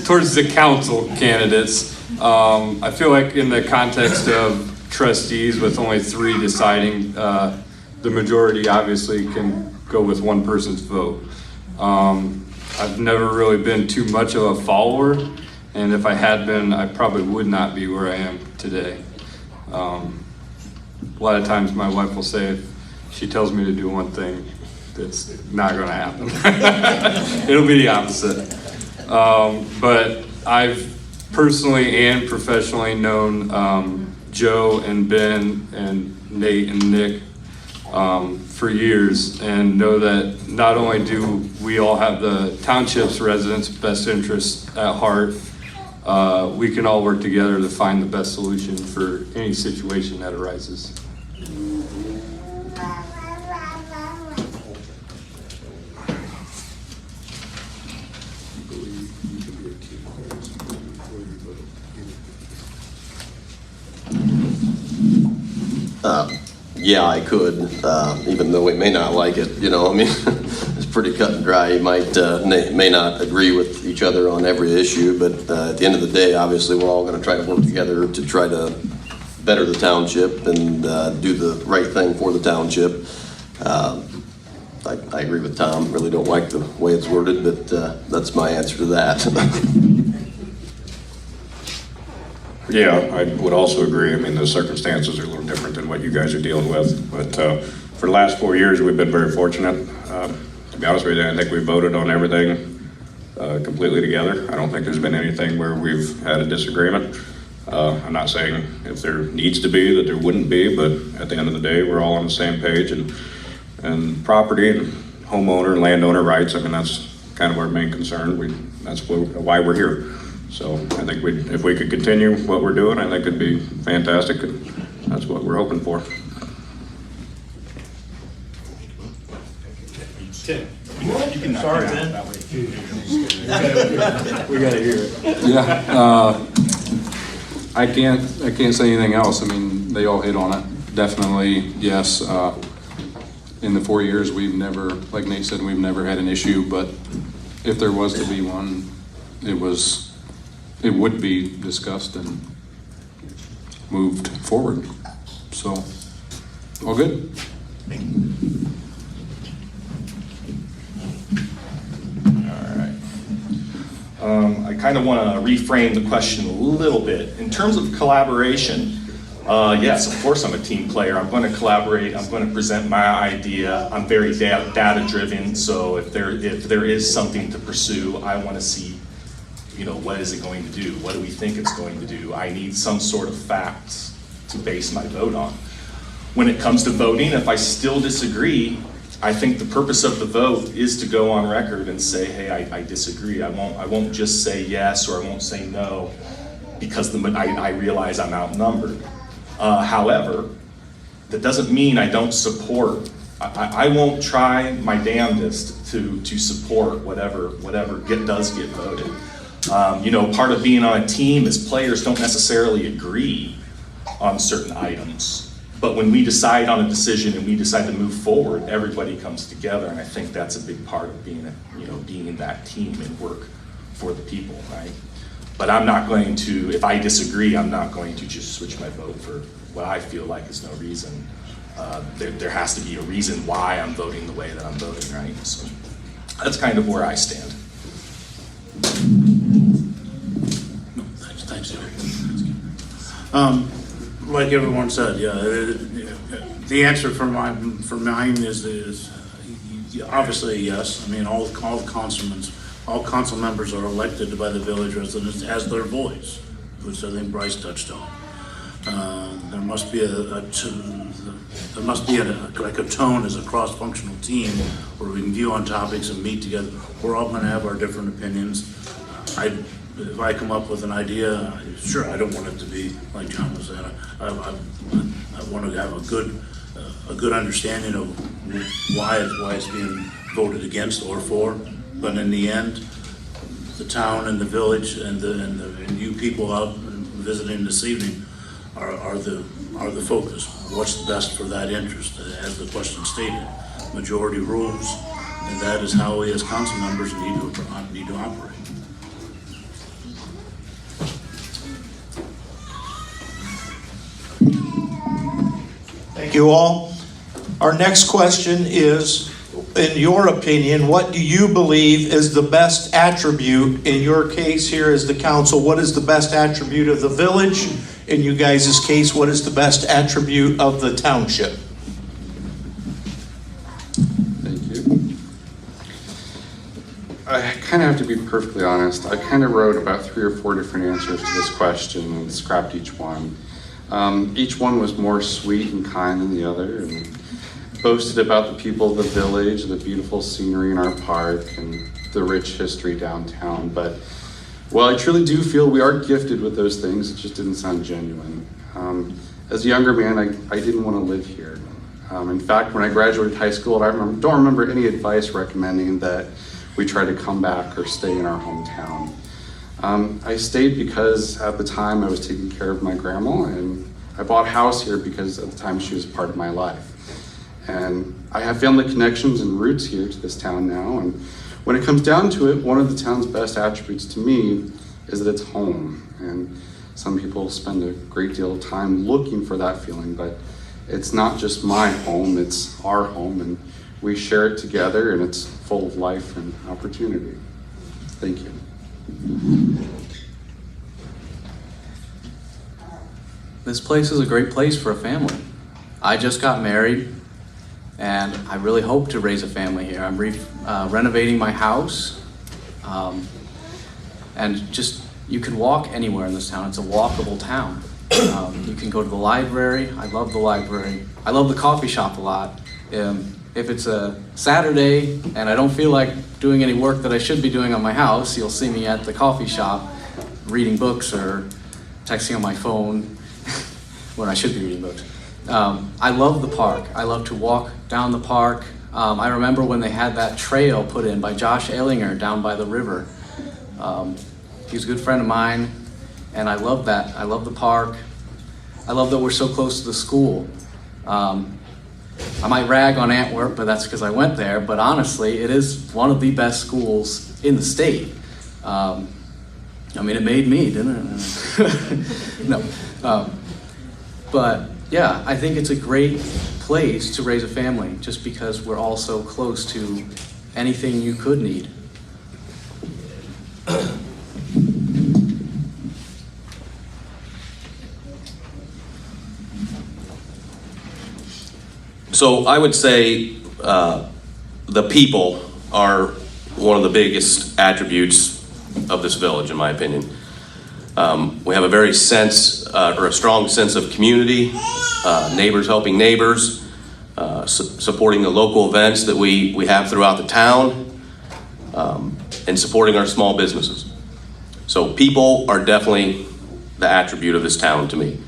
towards the council candidates. I feel like in the context of trustees with only 3 deciding, the majority obviously can go with one person's vote. I've never really been too much of a follower, and if I had been, I probably would not be where I am today. A lot of times my wife will say if she tells me to do one thing, it's not going to happen. It'll be the opposite. But I've personally and professionally known Joe and Ben and Nate and Nick for years, and know that not only do we all have the township's residents' best interests at heart, we can all work together to find the best solution for any situation that arises. Yeah, I could, even though we may not like it, you know, I mean, it's pretty cut and dry. You may not agree with each other on every issue, but at the end of the day, obviously, we're all going to try to work together to try to better the township and do the right thing for the township. I agree with Tom, really don't like the way it's worded, but that's my answer to that. Yeah, I would also agree. I mean, the circumstances are a little different than what you guys are dealing with. But for the last 4 years, we've been very fortunate. To be honest with you, I think we voted on everything completely together. I don't think there's been anything where we've had a disagreement. I'm not saying if there needs to be that there wouldn't be, but at the end of the day, we're all on the same page. And property and homeowner and landowner rights, I mean, that's kind of our main concern. That's why we're here. So I think if we could continue what we're doing, I think it'd be fantastic. And that's what we're hoping for. Tim, you can sorry, Ben. We got to hear it. Yeah, I can't say anything else. I mean, they all hit on it. Definitely, yes. In the 4 years, we've never, like Nate said, we've never had an issue. But if there was to be one, it would be discussed and moved forward. So, all good. I kind of want to reframe the question a little bit. In terms of collaboration, yes, of course I'm a team player. I'm going to collaborate. I'm going to present my idea. I'm very data driven. So if there is something to pursue, I want to see, you know, what is it going to do? What do we think it's going to do? I need some sort of facts to base my vote on. When it comes to voting, if I still disagree, I think the purpose of the vote is to go on record and say, hey, I disagree. I won't just say yes or I won't say no because I realize I'm outnumbered. However, that doesn't mean I don't support. I won't try my damnedest to support whatever does get voted. You know, part of being on a team is players don't necessarily agree on certain items. But when we decide on a decision and we decide to move forward, everybody comes together, and I think that's a big part of being in that team and work for the people, right? But I'm not going to, if I disagree, I'm not going to just switch my vote for what I feel like is no reason. There has to be a reason why I'm voting the way that I'm voting, right? So that's kind of where I stand. Thanks, like everyone said, yeah, the answer for mine is obviously yes. I mean, all the consonants all council members are elected by the village residents as their voice, which I think Bryce touched on. There must be like a tone as a cross-functional team where we can view on topics and meet together. We're all gonna have our different opinions. If I come up with an idea, sure, I don't want it to be like John was saying. I want to have a good understanding of why it's being voted against or for. But in the end, the town and the village and you people out visiting this evening are the focus. What's best for that interest, as the question stated? Majority rules, and that is how we as council members need to operate. Thank you all. Our next question is, in your opinion, what do you believe is the best attribute, in your case here as the council, what is the best attribute of the village? In you guys' case, what is the best attribute of the township? Thank you. I kind of have to be perfectly honest. I kind of wrote about 3 or 4 different answers to this question and scrapped each one. Each one was more sweet and kind than the other, and boasted about the people of the village, the beautiful scenery in our park, and the rich history downtown. But while I truly do feel we are gifted with those things, it just didn't sound genuine. As a younger man, I didn't want to live here. In fact, when I graduated high school, I don't remember any advice recommending that we try to come back or stay in our hometown. I stayed because at the time I was taking care of my grandma, and I bought a house here because at the time she was part of my life. And I have family connections and roots here to this town now, and when it comes down to it, one of the town's best attributes to me is that it's home. And some people spend a great deal of time looking for that feeling, but it's not just my home, it's our home, and we share it together, and it's full of life and opportunity. Thank you. This place is a great place for a family. I just got married, and I really hope to raise a family here. I'm renovating my house, and just, you can walk anywhere in this town. It's a walkable town. You can go to the library. I love the library. I love the coffee shop a lot. If it's a Saturday and I don't feel like doing any work that I should be doing on my house, you'll see me at the coffee shop reading books or texting on my phone when I should be reading books. I love the park. I love to walk down the park. I remember when they had that trail put in by Josh Ehlinger down by the river. He's a good friend of mine, and I love that. I love the park. I love that we're so close to the school. I might rag on Antwerp, but that's because I went there, but honestly, it is one of the best schools in the state. I mean, it made me, didn't it? No. But yeah, I think it's a great place to raise a family, just because we're all so close to anything you could need. So I would say the people are one of the biggest attributes of this village, in my opinion. We have a very a strong sense of community, neighbors helping neighbors, supporting the local events that we have throughout the town, and supporting our small businesses. So people are definitely the attribute of this town to me.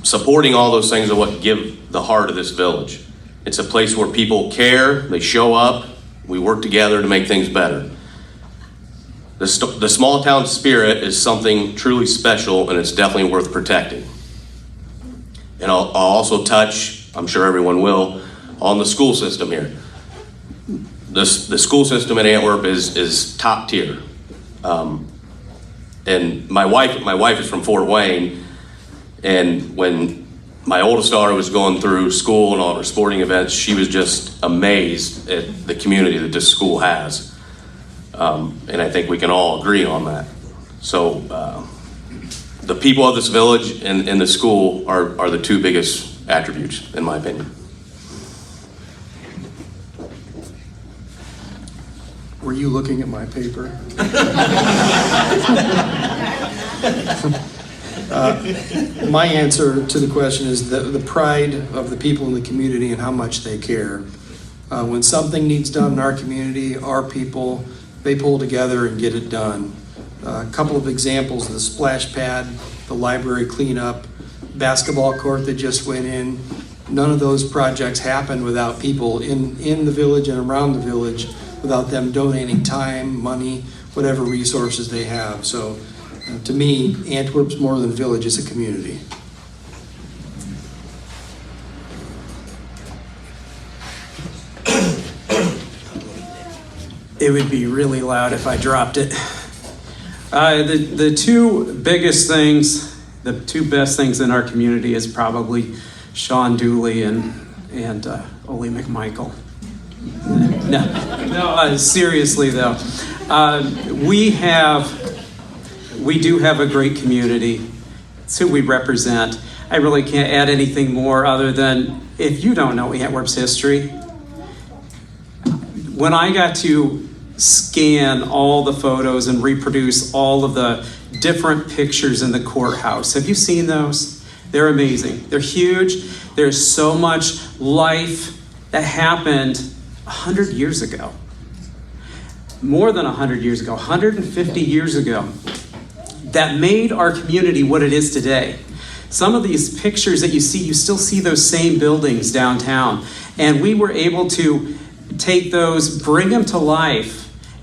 Supporting all those things are what give the heart of this village. It's a place where people care, they show up, we work together to make things better. The small town spirit is something truly special, and it's definitely worth protecting. And I'll also touch, I'm sure everyone will, on the school system here. The school system in Antwerp is top tier. And my wife is from Fort Wayne, and when my oldest daughter was going through school and all her sporting events, she was just amazed at the community that this school has. And I think we can all agree on that. So the people of this village and the school are the two biggest attributes, in my opinion. Were you looking at my paper? My answer to the question is the pride of the people in the community and how much they care. When something needs done in our community, our people, they pull together and get it done. A couple of examples, the splash pad, the library cleanup, basketball court that just went in. None of those projects happen without people in the village and around the village, without them donating time, money, whatever resources they have. So to me, Antwerp's more than a village, it's a community. It would be really loud if I dropped it. The two biggest things, the two best things in our community is probably Sean Dooley and Ole McMichael. No, seriously though, we do have a great community. It's who we represent. I really can't add anything more other than, if you don't know Antwerp's history, when I got to scan all the photos and reproduce all of the different pictures in the courthouse, have you seen those? They're amazing. They're huge. There's so much life that happened 100 years ago. More than 100 years ago, 150 years ago, that made our community what it is today. Some of these pictures that you see, you still see those same buildings downtown. And we were able to take those, bring them to life.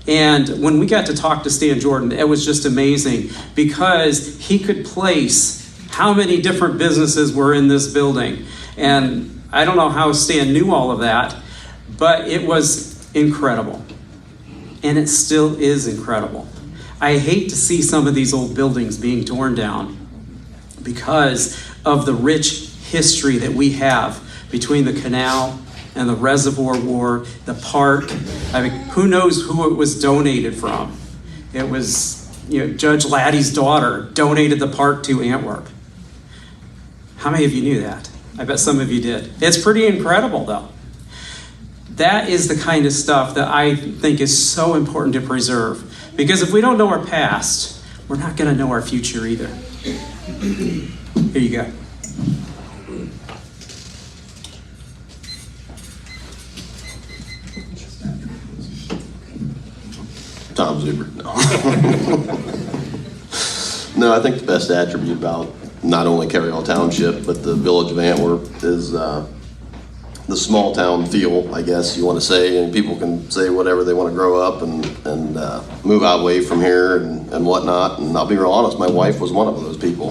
And when we got to talk to Stan Jordan, it was just amazing because he could place how many different businesses were in this building. And I don't know how Stan knew all of that, but it was incredible. And it still is incredible. I hate to see some of these old buildings being torn down because of the rich history that we have between the canal and the Reservoir War, the park. I mean, who knows who it was donated from? It was, Judge Laddie's daughter donated the park to Antwerp. How many of you knew that? I bet some of you did. It's pretty incredible, though. That is the kind of stuff that I think is so important to preserve. Because if we don't know our past, we're not going to know our future either. Here you go. Tom Zuber. No, I think the best attribute about not only Carryall Township, but the village of Antwerp is the small town feel, I guess you want to say, and people can say whatever they want to grow up and move out away from here and whatnot. And I'll be real honest, my wife was one of those people.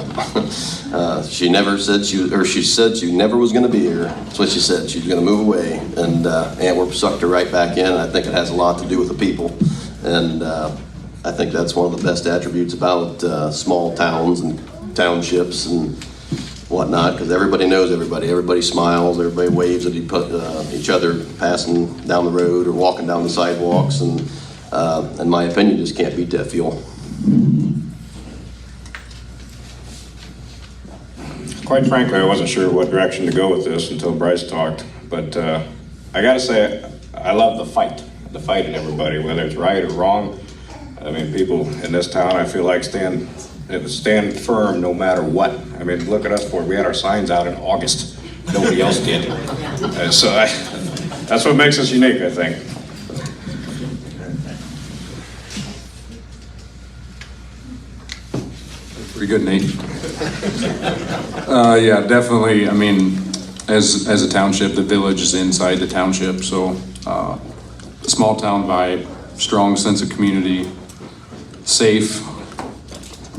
She never said she said she never was going to be here. That's what she said. She was going to move away, and Antwerp sucked her right back in. I think it has a lot to do with the people, and I think that's one of the best attributes about small towns and townships and whatnot, because everybody knows everybody. Everybody smiles. Everybody waves at each other passing down the road or walking down the sidewalks. And in my opinion, just can't beat that feel. Quite frankly, I wasn't sure what direction to go with this until Bryce talked. But I got to say, I love the fight in everybody, whether it's right or wrong. I mean, people in this town, I feel like stand firm no matter what. I mean, look at us, we had our signs out in August. Nobody else did. So that's what makes us unique, I think. Pretty good, Nate. Yeah, definitely. I mean, as a township, the village is inside the township, so small town vibe, strong sense of community, safe.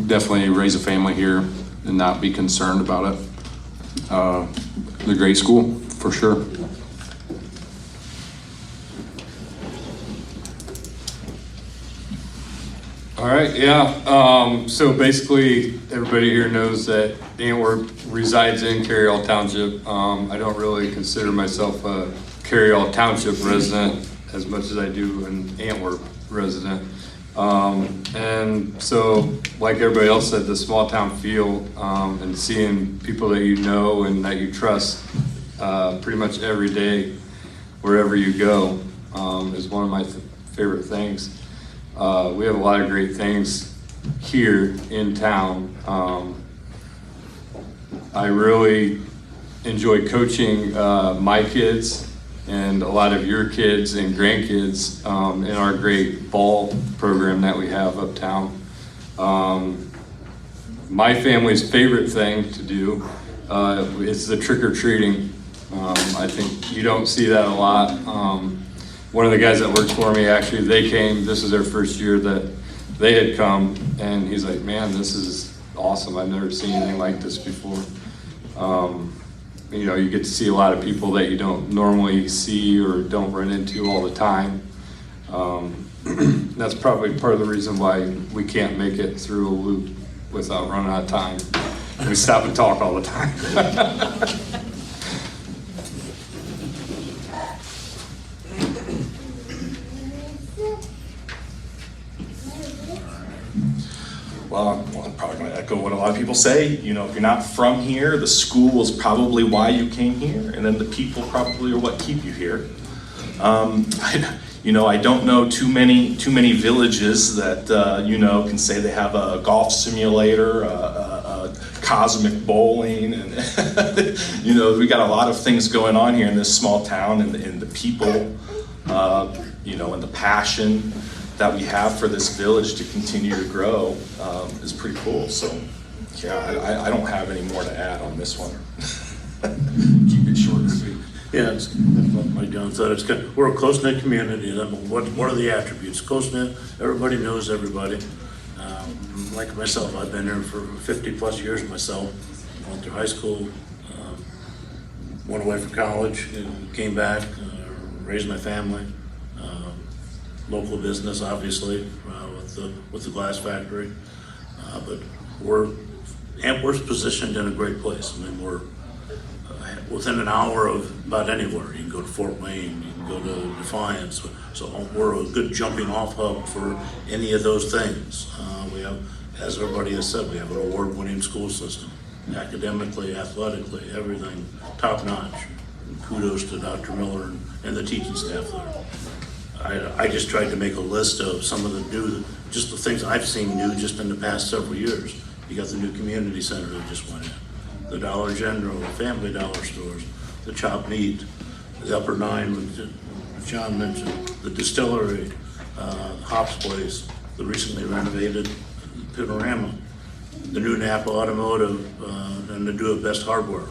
Definitely raise a family here and not be concerned about it. They're a great school, for sure. All right, yeah. So basically, everybody here knows that Antwerp resides in Carryall Township. I don't really consider myself a Carryall Township resident as much as I do an Antwerp resident. And so, like everybody else said, the small town feel and seeing people that you know and that you trust pretty much every day, wherever you go, is one of my favorite things. We have a lot of great things here in town. I really enjoy coaching my kids and a lot of your kids and grandkids in our great ball program that we have uptown. My family's favorite thing to do is the trick-or-treating. I think you don't see that a lot. One of the guys that works for me, actually, they came, this is their first year that they had come, and he's like, man, this is awesome. I've never seen anything like this before. You know, you get to see a lot of people that you don't normally see or don't run into all the time. That's probably part of the reason why we can't make it through a loop without running out of time. We stop and talk all the time. Well, I'm probably going to echo what a lot of people say. You know, if you're not from here, the school is probably why you came here, and then the people probably are what keep you here. I don't know too many villages that can say they have a golf simulator, a cosmic bowling, and we got a lot of things going on here in this small town, and the people, and the passion that we have for this village to continue to grow is pretty cool. So, yeah, I don't have any more to add on this one. Keep it short and sweet. Yeah, it's like John said, we're a close-knit community. What are the attributes? Close-knit, everybody knows everybody. Like myself, I've been here for 50-plus years myself. Went through high school, went away for college, and came back, raised my family. Local business, obviously, with the glass factory. But Antwerp's positioned in a great place. I mean, we're within an hour of about anywhere. You can go to Fort Wayne, you can go to Defiance. So we're a good jumping off hub for any of those things. We have, as everybody has said, we have an award-winning school system. Academically, athletically, everything top notch. And kudos to Dr. Miller and the teaching staff there. I just tried to make a list of some of the just the things I've seen new just in the past several years. You got the new community center that just went in, the Dollar General, the Family Dollar stores, the chopped meat, the Upper Nine, which John mentioned, the distillery, Hops Place, the recently renovated Panorama, the new Napa Automotive, and the Do It Best Hardware.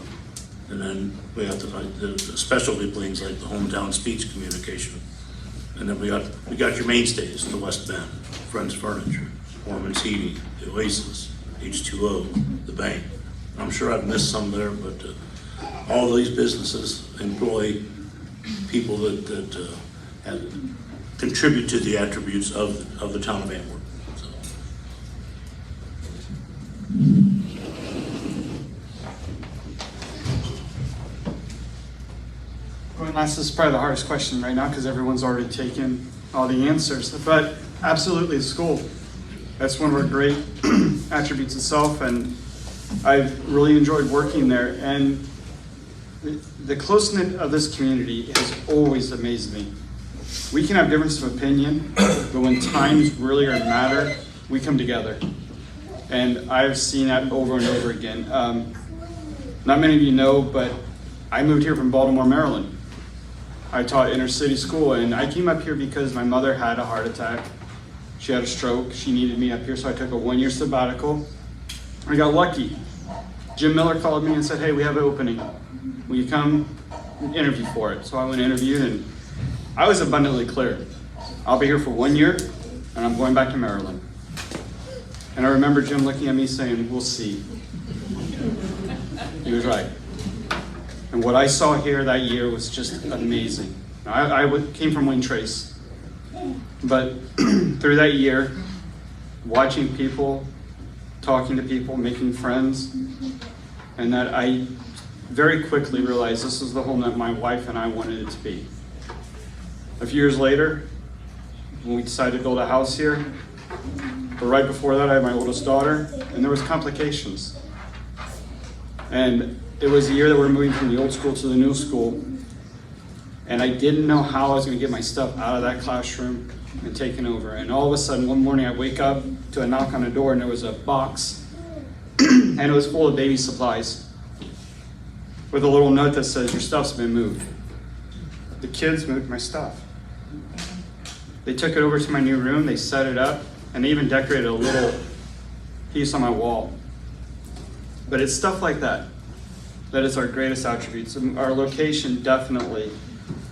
And then we have the specialty things like the Hometown Speech Communication. And then we got your mainstays, the West Bend, Friends Furniture, Foreman's Heating, the Oasis, H2O, the bank. I'm sure I've missed some there, but all these businesses employ people that contribute to the attributes of the town of Antwerp. So. This is probably the hardest question right now because everyone's already taken all the answers. But absolutely, the school. That's one of our great attributes itself, and I've really enjoyed working there. And the closeness of this community has always amazed me. We can have differences of opinion, but when times really matter, we come together. And I've seen that over and over again. Not many of you know, but I moved here from Baltimore, Maryland. I taught inner city school, and I came up here because my mother had a heart attack. She had a stroke. She needed me up here, so I took a 1-year sabbatical. I got lucky. Jim Miller called me and said, hey, we have an opening. Will you come interview for it? So I went and interviewed, and I was abundantly clear. I'll be here for 1 year, and I'm going back to Maryland. And I remember Jim looking at me saying, we'll see. He was right. And what I saw here that year was just amazing. I came from Wayne Trace, but through that year, watching people, talking to people, making friends, and that I very quickly realized this is the home that my wife and I wanted it to be. A few years later, when we decided to build a house here, but right before that I had my oldest daughter, and there was complications. And it was the year that we were moving from the old school to the new school. And I didn't know how I was gonna get my stuff out of that classroom and taken over. And all of a sudden, one morning I wake up to a knock on the door and there was a box and it was full of baby supplies with a little note that says, your stuff's been moved. The kids moved my stuff. They took it over to my new room, they set it up, and they even decorated a little piece on my wall. But it's stuff like that that is our greatest attributes. Our location definitely,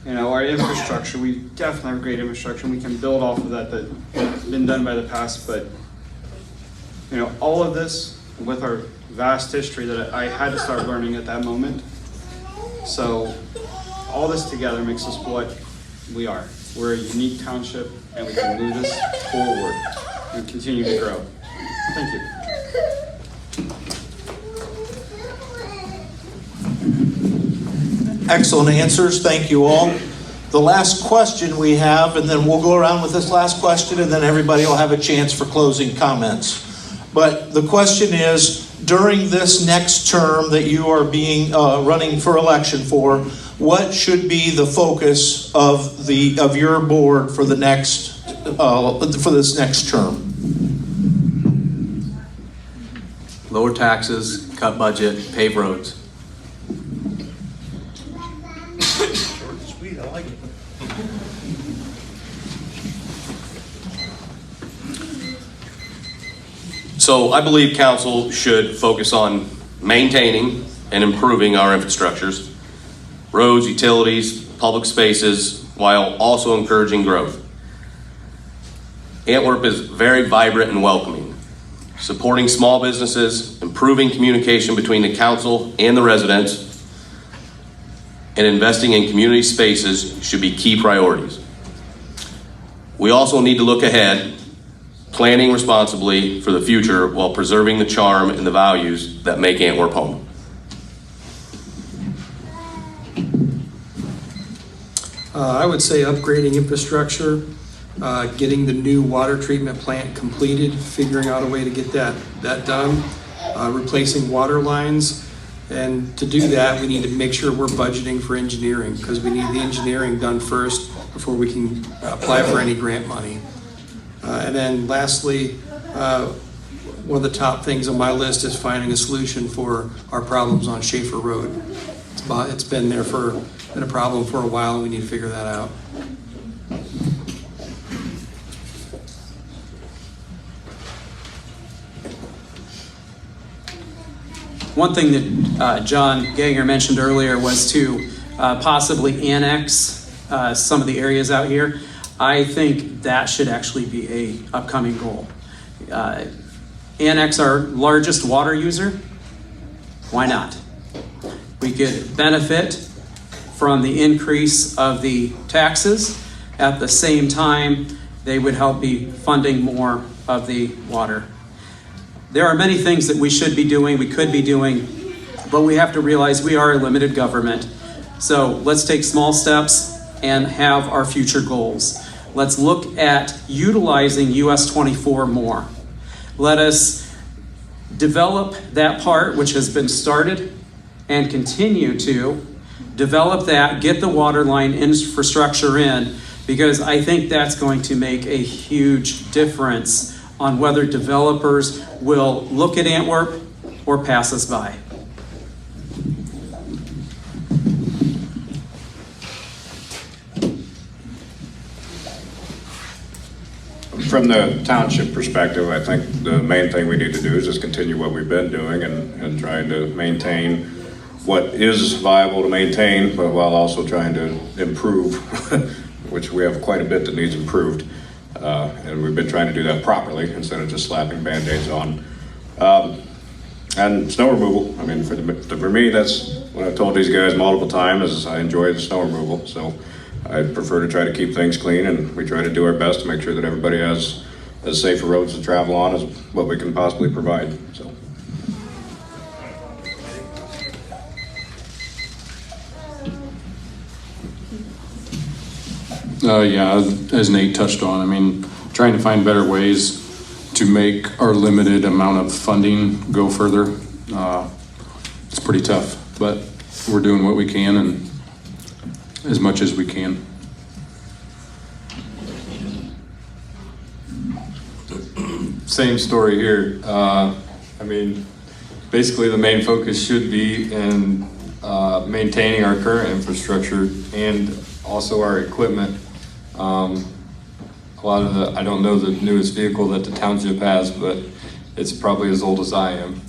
our infrastructure, we definitely have great infrastructure, and we can build off of that's been done by the past, but all of this with our vast history that I had to start learning at that moment. So all this together makes us what we are. We're a unique township, and we can move this forward and continue to grow. Thank you. Excellent answers. Thank you all. The last question we have, and then we'll go around with this last question, and then everybody will have a chance for closing comments. But the question is, during this next term that you are being running for election for, what should be the focus of your board for the for this next term? Lower taxes, cut budget, pave roads. Short and sweet, I like it. So I believe council should focus on maintaining and improving our infrastructures, roads, utilities, public spaces, while also encouraging growth. Antwerp is very vibrant and welcoming. Supporting small businesses, improving communication between the council and the residents, and investing in community spaces should be key priorities. We also need to look ahead, planning responsibly for the future while preserving the charm and the values that make Antwerp home. I would say upgrading infrastructure, getting the new water treatment plant completed, figuring out a way to get that done, replacing water lines. And to do that, we need to make sure we're budgeting for engineering, because we need the engineering done first before we can apply for any grant money. And then lastly, one of the top things on my list is finding a solution for our problems on Schaefer Road. It's been a problem for a while, and we need to figure that out. One thing that John Ganger mentioned earlier was to possibly annex some of the areas out here. I think that should actually be an upcoming goal. Annex our largest water user. Why not? We could benefit from the increase of the taxes. At the same time, they would help be funding more of the water. There are many things that we should be doing, we could be doing, but we have to realize we are a limited government. So let's take small steps and have our future goals. Let's look at utilizing US 24 more. Let us develop that part which has been started and continue to develop that, get the water line infrastructure in, because I think that's going to make a huge difference on whether developers will look at Antwerp or pass us by. From the township perspective, I think the main thing we need to do is just continue what we've been doing and trying to maintain what is viable to maintain, but while also trying to improve, which we have quite a bit that needs improved. And we've been trying to do that properly instead of just slapping Band-Aids on. And snow removal, I mean, for me, that's what I've told these guys multiple times, is I enjoy the snow removal. So I prefer to try to keep things clean, and we try to do our best to make sure that everybody has as safe roads to travel on as what we can possibly provide. So. Yeah, as Nate touched on, I mean, trying to find better ways to make our limited amount of funding go further. It's pretty tough, but we're doing what we can, and as much as we can. Same story here. I mean, basically the main focus should be in maintaining our current infrastructure and also our equipment. A lot of the, I don't know the newest vehicle that the township has, but it's probably as old as I am.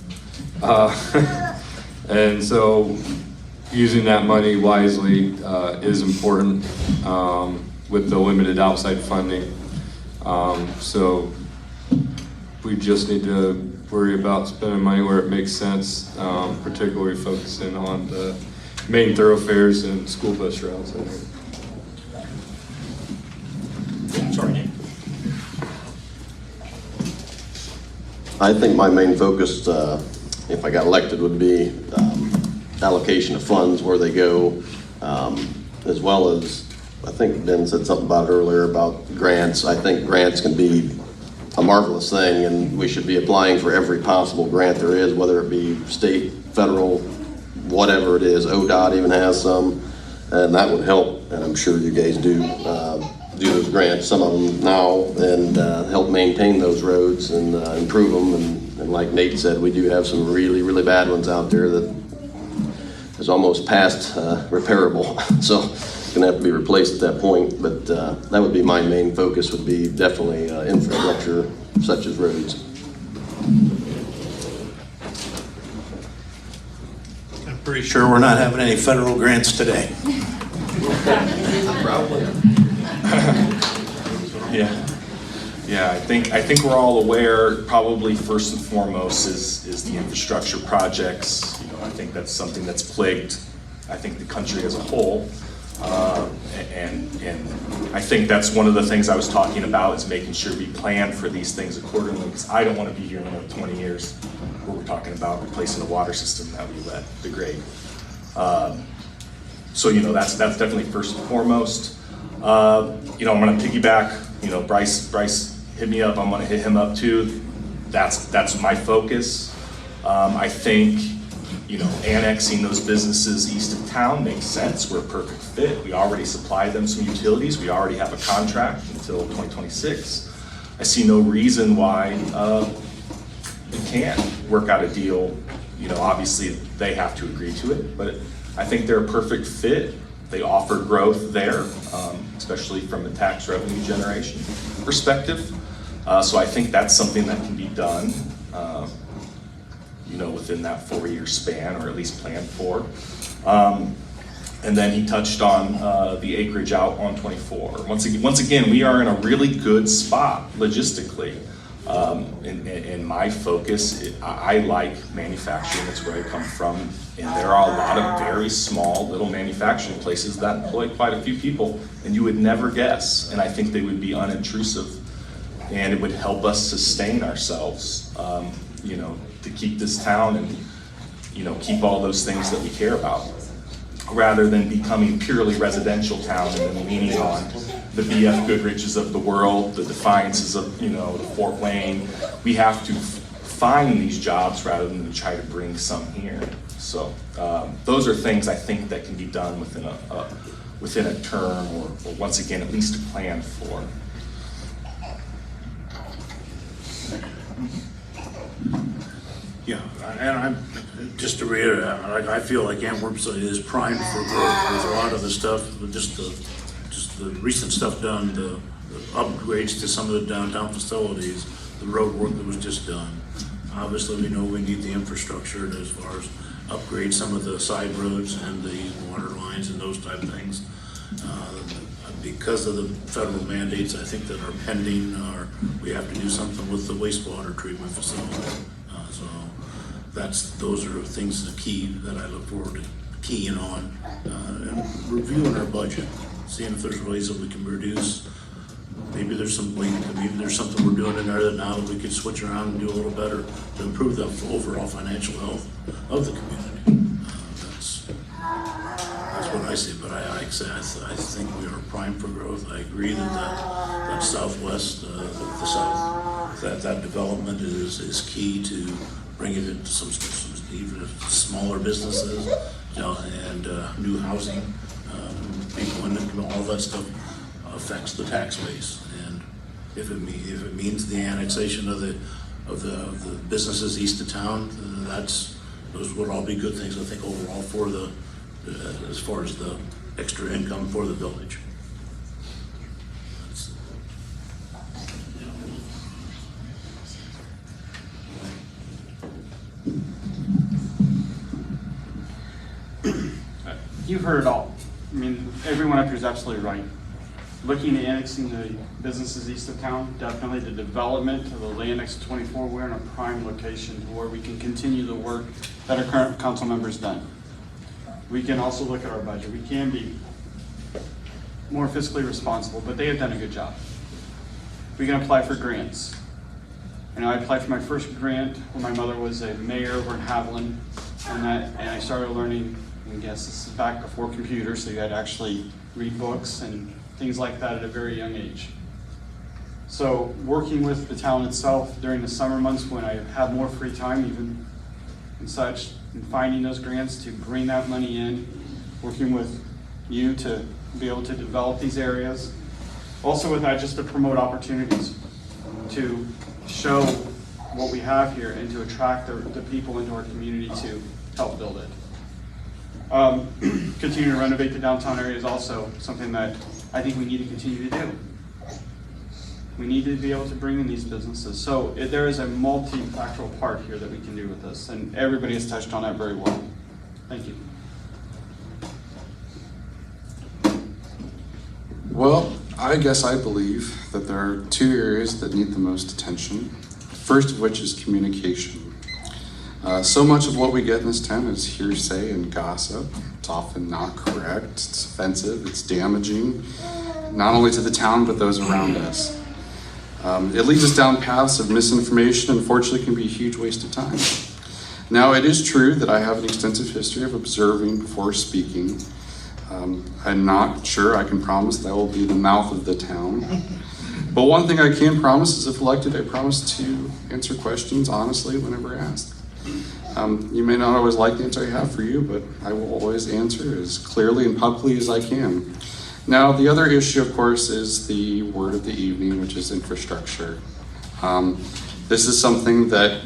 And so using that money wisely is important with the limited outside funding. So we just need to worry about spending money where it makes sense, particularly focusing on the main thoroughfares and school bus routes, I think. Sorry, Nick. I think my main focus, if I got elected, would be allocation of funds, where they go, as well as, I think Ben said something about it earlier about grants. I think grants can be a marvelous thing, and we should be applying for every possible grant there is, whether it be state, federal, whatever it is. ODOT even has some, and that would help, and I'm sure you guys do those grants, some of them now, and help maintain those roads and improve them. And like Nate said, we do have some really, really bad ones out there that is almost past repairable. So it's gonna have to be replaced at that point. But that would be my main focus, would be definitely infrastructure such as roads. I'm pretty sure we're not having any federal grants today. Yeah, I think we're all aware, probably first and foremost is the infrastructure projects. You know, I think that's something that's plagued, I think, the country as a whole. And I think that's one of the things I was talking about, is making sure we plan for these things accordingly, because I don't want to be here in another 20 years where we're talking about replacing a water system that we let degrade. So, you know, that's definitely first and foremost. You know, I'm going to piggyback. You know, Bryce hit me up. I'm going to hit him up too. That's my focus. I think, you know, annexing those businesses east of town makes sense. We're a perfect fit. We already supplied them some utilities. We already have a contract until 2026. I see no reason why we can't work out a deal. You know, obviously they have to agree to it, but I think they're a perfect fit. They offer growth there, especially from a tax revenue generation perspective. So I think that's something that can be done, you know, within that 4-year span, or at least planned for. And then he touched on the acreage out on 24. Once again, we are in a really good spot logistically. In my focus, I like manufacturing. That's where I come from. And there are a lot of very small little manufacturing places that employ quite a few people, and you would never guess. And I think they would be unintrusive, and it would help us sustain ourselves, you know, to keep this town and, you know, keep all those things that we care about, rather than becoming purely residential town and then leaning on the BF Goodriches of the world, the Defiances of, you know, the Fort Wayne. We have to find these jobs rather than try to bring some here. So those are things I think that can be done within a term, or once again, at least a plan for. Yeah, and just to reiterate, I feel like Antwerp is primed for growth with a lot of the stuff, just the recent stuff done, the upgrades to some of the downtown facilities, the road work that was just done. Obviously, we know we need the infrastructure as far as upgrade some of the side roads and the water lines and those type of things. Because of the federal mandates, I think, that are pending, or we have to do something with the wastewater treatment facility. So those are things that key that I look forward to keying on, and reviewing our budget, seeing if there's ways that we can reduce. Maybe there's something we're doing in there that now we could switch around and do a little better to improve the overall financial health of the community. That's what I see, but I think we are primed for growth. I agree that southwest, the south, that development is key to bringing it into some even smaller businesses, and new housing. people, and all that stuff affects the tax base. And if it means the annexation of the businesses east of town, those would all be good things, I think, overall for as far as the extra income for the village. You've heard it all. I mean, everyone up here is absolutely right. Looking at annexing the businesses east of town, definitely the development of the land next to 24, we're in a prime location to where we can continue the work that our current council members done. We can also look at our budget. We can be more fiscally responsible, but they have done a good job. We can apply for grants. And I applied for my first grant when my mother was a mayor over in Haviland, and I started learning, I guess this is back before computers, so you had to actually read books and things like that at a very young age. So working with the town itself during the summer months when I have more free time even and such, and finding those grants to bring that money in, working with you to be able to develop these areas. Also with that, just to promote opportunities, to show what we have here and to attract the people into our community to help build it. Continue to renovate the downtown area is also something that I think we need to continue to do. We need to be able to bring in these businesses. So there is a multifactorial part here that we can do with this, and everybody has touched on that very well. Thank you. Well, I guess I believe that there are two areas that need the most attention. First of which is communication. So much of what we get in this town is hearsay and gossip. It's often not correct, it's offensive, it's damaging, not only to the town, but those around us. It leads us down paths of misinformation, and unfortunately can be a huge waste of time. Now, it is true that I have an extensive history of observing before speaking. I'm not sure I can promise that I will be the mouth of the town. But one thing I can promise is if elected, I promise to answer questions honestly whenever asked. You may not always like the answer I have for you, but I will always answer as clearly and publicly as I can. Now, the other issue, of course, is the word of the evening, which is infrastructure. This is something that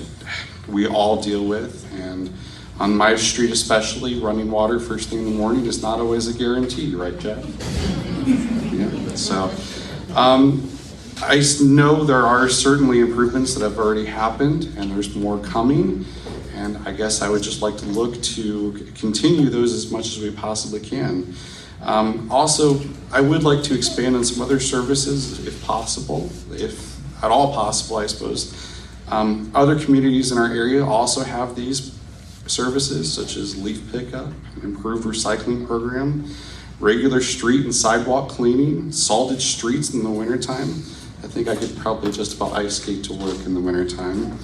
we all deal with, and on my street especially, running water first thing in the morning is not always a guarantee, right, Jeff? Yeah, so I know there are certainly improvements that have already happened, and there's more coming. And I guess I would just like to look to continue those as much as we possibly can. Also, I would like to expand on some other services if possible, if at all possible, I suppose. Other communities in our area also have these services, such as leaf pickup, improved recycling program, regular street and sidewalk cleaning, salted streets in the wintertime. I think I could probably just about ice skate to work in the wintertime.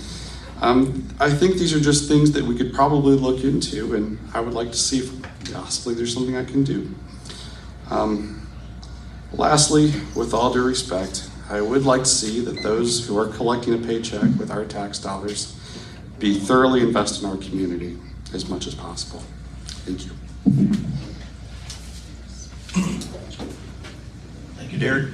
I think these are just things that we could probably look into, and I would like to see if possibly there's something I can do. Lastly, with all due respect, I would like to see that those who are collecting a paycheck with our tax dollars be thoroughly invested in our community as much as possible. Thank you. Thank you, Derek.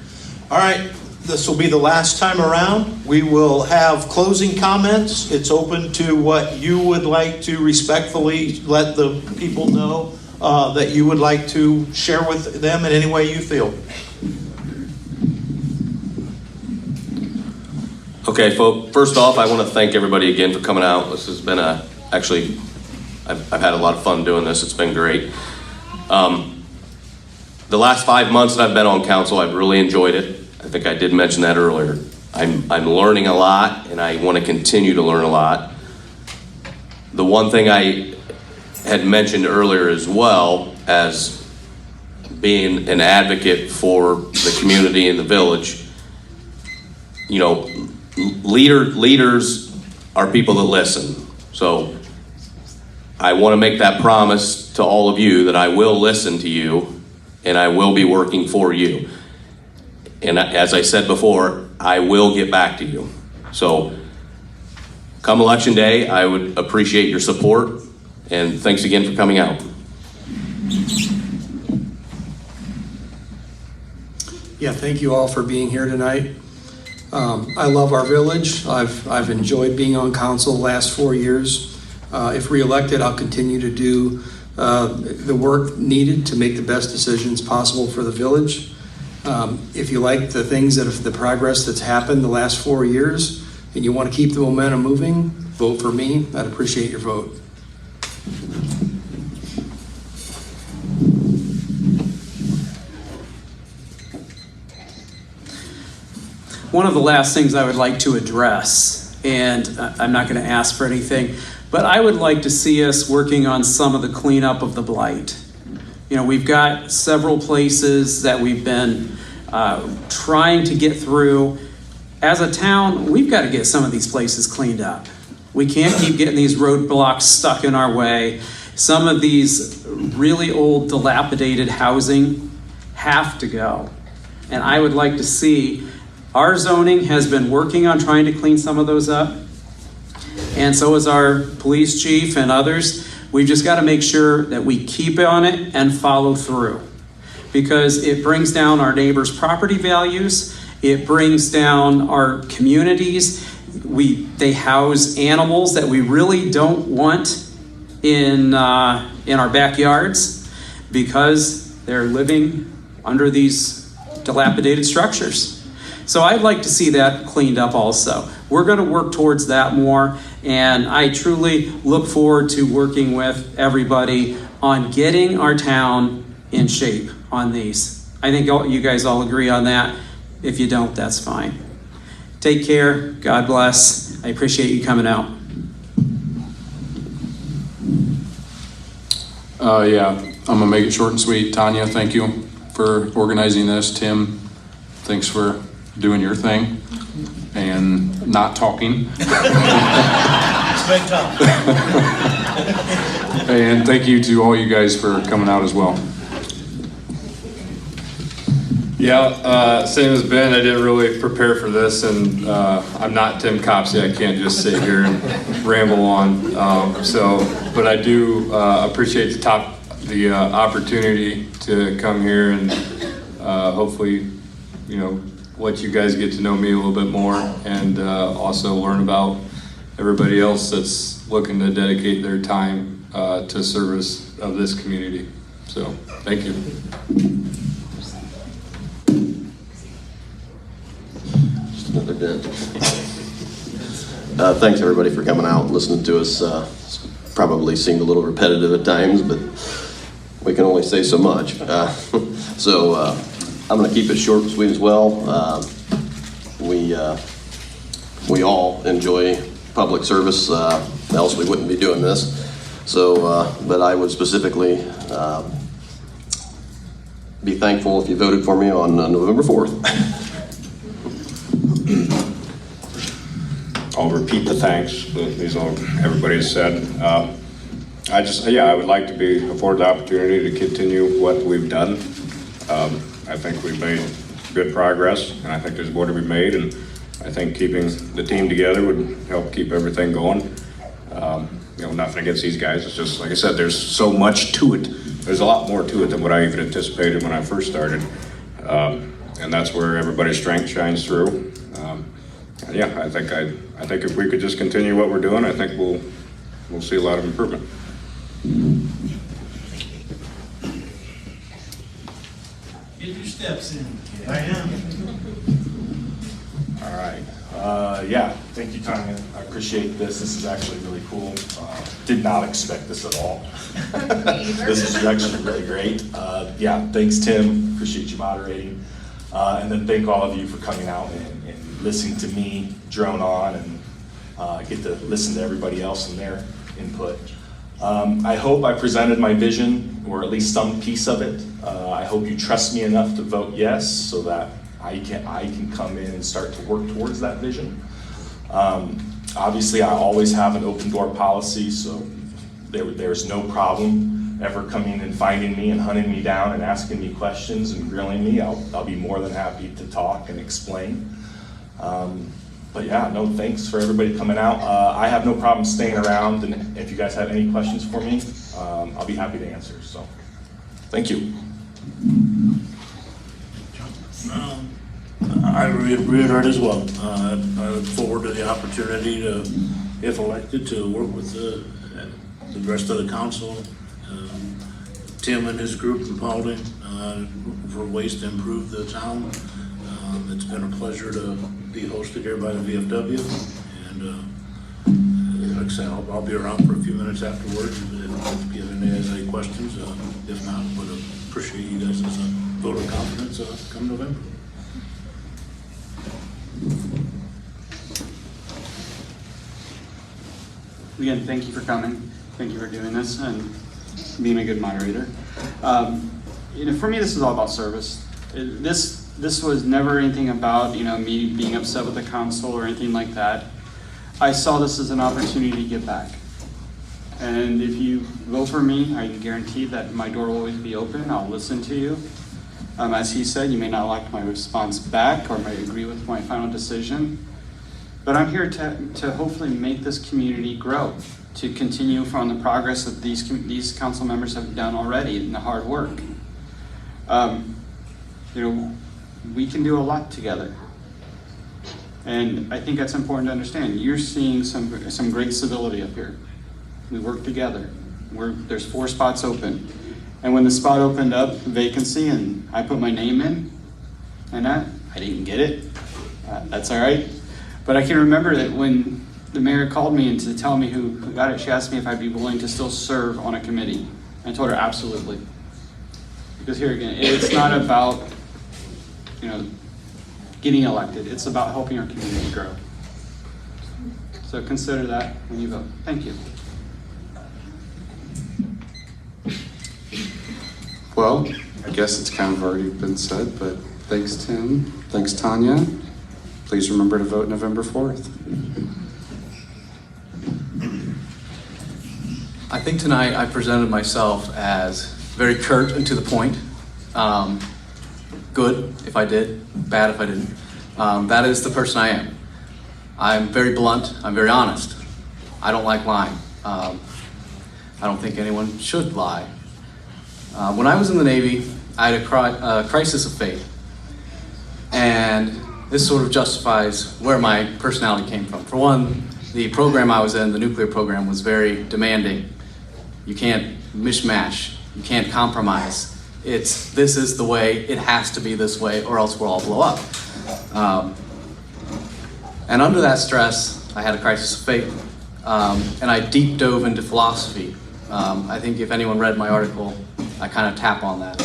All right, this will be the last time around. We will have closing comments. It's open to what you would like to respectfully let the people know that you would like to share with them in any way you feel. Okay, folks, first off, I want to thank everybody again for coming out. This has been actually, I've had a lot of fun doing this. It's been great. The last 5 months that I've been on council, I've really enjoyed it. I think I did mention that earlier. I'm learning a lot, and I want to continue to learn a lot. The one thing I had mentioned earlier as well as being an advocate for the community and the village, you know, leaders are people that listen. So I want to make that promise to all of you that I will listen to you and I will be working for you. And as I said before, I will get back to you. So come election day, I would appreciate your support, and thanks again for coming out. Yeah, thank you all for being here tonight. I love our village. I've enjoyed being on council the last 4 years. If reelected, I'll continue to do the work needed to make the best decisions possible for the village. If you like the things the progress that's happened the last 4 years, and you want to keep the momentum moving, vote for me. I'd appreciate your vote. One of the last things I would like to address, and I'm not going to ask for anything, but I would like to see us working on some of the cleanup of the blight. You know, we've got several places that we've been trying to get through. As a town, we've got to get some of these places cleaned up. We can't keep getting these roadblocks stuck in our way. Some of these really old, dilapidated housing have to go. And I would like to see, our zoning has been working on trying to clean some of those up. And so is our police chief and others. We've just got to make sure that we keep on it and follow through. Because it brings down our neighbors' property values. It brings down our communities. They house animals that we really don't want in our backyards because they're living under these dilapidated structures. So I'd like to see that cleaned up also. We're going to work towards that more, and I truly look forward to working with everybody on getting our town in shape on these. I think you guys all agree on that. If you don't, that's fine. Take care. God bless. I appreciate you coming out. Yeah, I'm gonna make it short and sweet. Tonya, thank you for organizing this. Tim, thanks for doing your thing and not talking. It's been tough. And thank you to all you guys for coming out as well. Yeah, same as Ben, I didn't really prepare for this, and I'm not Tim Copsey. I can't just sit here and ramble on. But I do appreciate the opportunity to come here and hopefully, you know, let you guys get to know me a little bit more, and also learn about everybody else that's looking to dedicate their time to service of this community. So, thank you. Another dent. Thanks everybody for coming out and listening to us. Probably seemed a little repetitive at times, but we can only say so much. I'm going to keep it short and sweet as well. We all enjoy public service, else we wouldn't be doing this. But I would specifically be thankful if you voted for me on November 4th. I'll repeat the thanks, these all, everybody has said. I would like to be afforded the opportunity to continue what we've done. I think we've made good progress, and I think there's more to be made, and I think keeping the team together would help keep everything going. You know, nothing against these guys, it's just, like I said, there's so much to it. There's a lot more to it than what I even anticipated when I first started. And that's where everybody's strength shines through. I think if we could just continue what we're doing, I think we'll see a lot of improvement. Get your steps in. I am. All right. Thank you, Tonya. I appreciate this. This is actually really cool. Did not expect this at all. This is actually really great. Thanks, Tim. Appreciate you moderating. And then thank all of you for coming out and listening to me drone on and get to listen to everybody else and their input. I hope I presented my vision, or at least some piece of it. I hope you trust me enough to vote yes, so that I can come in and start to work towards that vision. Obviously, I always have an open door policy, so there's no problem ever coming and finding me and hunting me down and asking me questions and grilling me. I'll be more than happy to talk and explain. Thanks for everybody coming out. I have no problem staying around, and if you guys have any questions for me, I'll be happy to answer. So, thank you. I reiterate as well. I look forward to the opportunity to, if elected, to work with the rest of the council, Tim and his group in Paulding, for ways to improve the town. It's been a pleasure to be hosted here by the VFW, and like I said, I'll be around for a few minutes afterwards if you have any questions. If not, but appreciate you guys' vote of confidence come November. Again, thank you for coming. Thank you for doing this and being a good moderator. For me, this is all about service. This was never anything about me being upset with the council or anything like that. I saw this as an opportunity to give back. And if you vote for me, I can guarantee that my door will always be open. I'll listen to you. As he said, you may not like my response back or may agree with my final decision, but I'm here to hopefully make this community grow, to continue from the progress that these council members have done already in the hard work. We can do a lot together. And I think that's important to understand. You're seeing some great civility up here. We work together. There's 4 spots open. And when the spot opened up, vacancy, and I put my name in, and I didn't get it. That's all right. But I can remember that when the mayor called me and to tell me who got it, she asked me if I'd be willing to still serve on a committee. I told her absolutely. Because here again, it's not about getting elected. It's about helping our community grow. So consider that when you vote. Thank you. Well, I guess it's kind of already been said, but thanks, Tim. Thanks, Tonya. Please remember to vote November 4th. I think tonight I presented myself as very curt and to the point. Good if I did, bad if I didn't. That is the person I am. I'm very blunt, I'm very honest. I don't like lying. I don't think anyone should lie. When I was in the Navy, I had a crisis of faith. And this sort of justifies where my personality came from. For one, the program I was in, the nuclear program, was very demanding. You can't mishmash, you can't compromise. This is the way, it has to be this way, or else we'll all blow up. And under that stress, I had a crisis of faith. And I deep dove into philosophy. I think if anyone read my article, I kind of tap on that.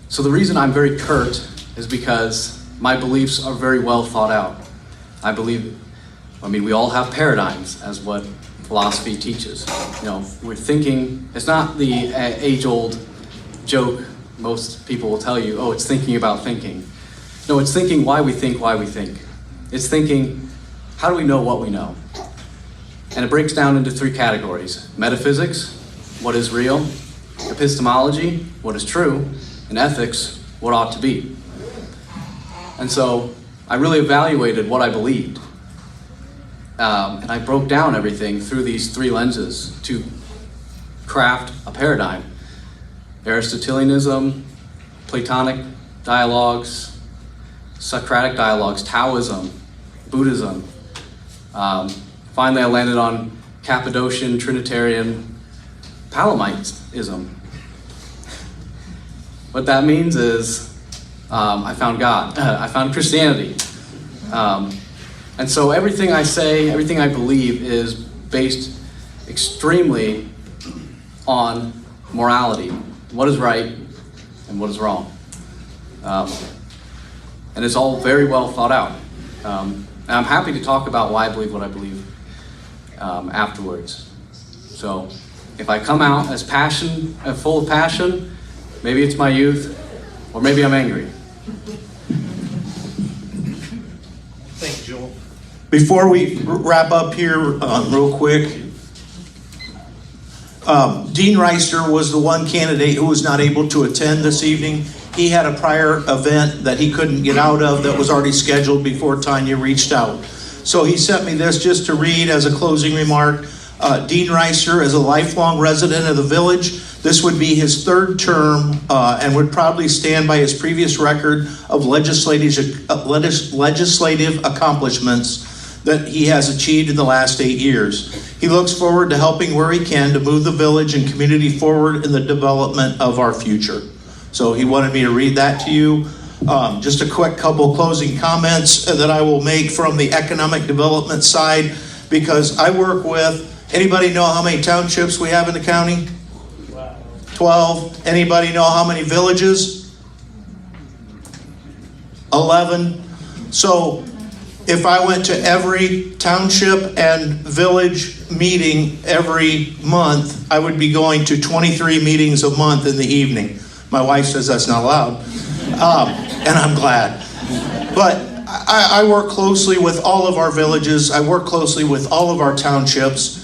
So the reason I'm very curt is because my beliefs are very well thought out. We all have paradigms, as what philosophy teaches. We're thinking, it's not the age-old joke most people will tell you, it's thinking about thinking. No, it's thinking why we think. It's thinking, how do we know what we know? And it breaks down into 3 categories: metaphysics, what is real; epistemology, what is true; and ethics, what ought to be. And so I really evaluated what I believed. And I broke down everything through these 3 lenses to craft a paradigm: Aristotelianism, Platonic dialogues, Socratic dialogues, Taoism, Buddhism. Finally, I landed on Cappadocian, Trinitarian, Palamitism. What that means is I found God. I found Christianity. And so everything I say, everything I believe is based extremely on morality. What is right and what is wrong. And it's all very well thought out. And I'm happy to talk about why I believe what I believe afterwards. So if I come out as full of passion, maybe it's my youth, or maybe I'm angry. Thank you, Joel. Before we wrap up here real quick, Dean Reister was the one candidate who was not able to attend this evening. He had a prior event that he couldn't get out of that was already scheduled before Tonya reached out. So he sent me this just to read as a closing remark. Dean Reister is a lifelong resident of the village This would be his third term and would probably stand by his previous record of legislative accomplishments that he has achieved in the last 8 years. He looks forward to helping where he can to move the village and community forward in the development of our future. So he wanted me to read that to you. Just a quick couple closing comments that I will make from the economic development side, because I work with, anybody know how many townships we have in the county? 12. Anybody know how many villages? 11. So if I went to every township and village meeting every month, I would be going to 23 meetings a month in the evening. My wife says that's not allowed, and I'm glad. But I work closely with all of our villages. I work closely with all of our townships.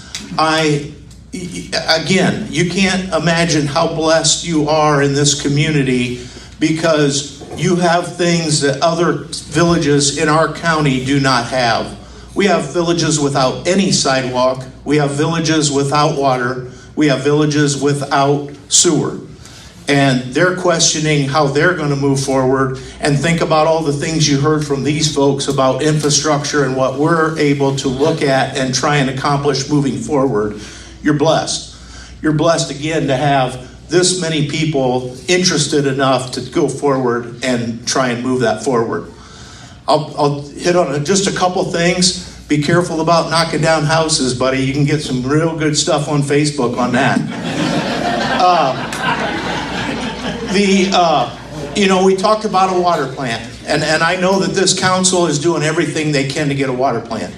Again, you can't imagine how blessed you are in this community, because you have things that other villages in our county do not have. We have villages without any sidewalk. We have villages without water. We have villages without sewer. And they're questioning how they're going to move forward, and think about all the things you heard from these folks about infrastructure and what we're able to look at and try and accomplish moving forward. You're blessed. You're blessed again to have this many people interested enough to go forward and try and move that forward. I'll hit on just a couple things. Be careful about knocking down houses, buddy. You can get some real good stuff on Facebook on that. We talked about a water plant, and I know that this council is doing everything they can to get a water plant.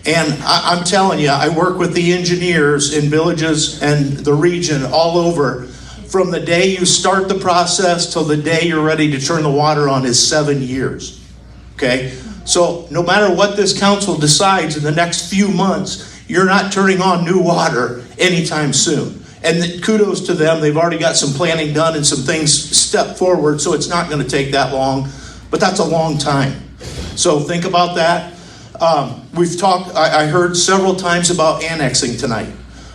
And I'm telling you, I work with the engineers in villages and the region all over. From the day you start the process till the day you're ready to turn the water on is 7 years. Okay? So no matter what this council decides in the next few months, you're not turning on new water anytime soon. And kudos to them. They've already got some planning done and some things stepped forward, so it's not going to take that long. But that's a long time. So think about that. We've talked, I heard several times about annexing tonight.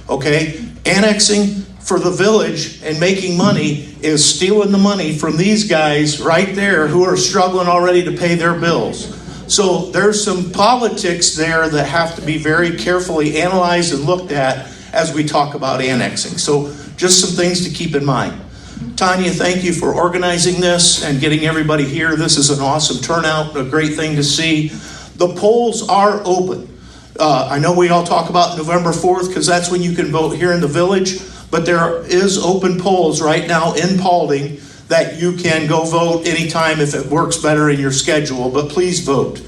Okay? Annexing for the village and making money is stealing the money from these guys right there who are struggling already to pay their bills. So there's some politics there that have to be very carefully analyzed and looked at as we talk about annexing. So just some things to keep in mind. Tonya, thank you for organizing this and getting everybody here. This is an awesome turnout, a great thing to see. The polls are open. I know we all talk about November 4th because that's when you can vote here in the village, but there is open polls right now in Paulding that you can go vote anytime if it works better in your schedule, but please vote.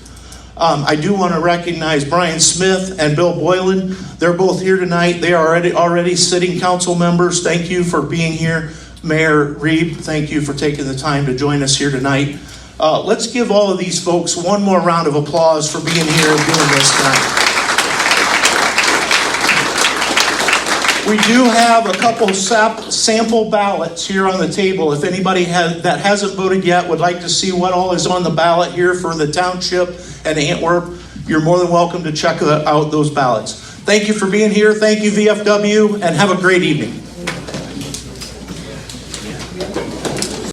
I do want to recognize Brian Smith and Bill Boylan. They're both here tonight. They are already sitting council members. Thank you for being here. Mayor Reeb, thank you for taking the time to join us here tonight. Let's give all of these folks one more round of applause for being here and doing this tonight. We do have a couple sample ballots here on the table. If anybody that hasn't voted yet would like to see what all is on the ballot here for the township and Antwerp, you're more than welcome to check out those ballots. Thank you for being here. Thank you, VFW, and have a great evening.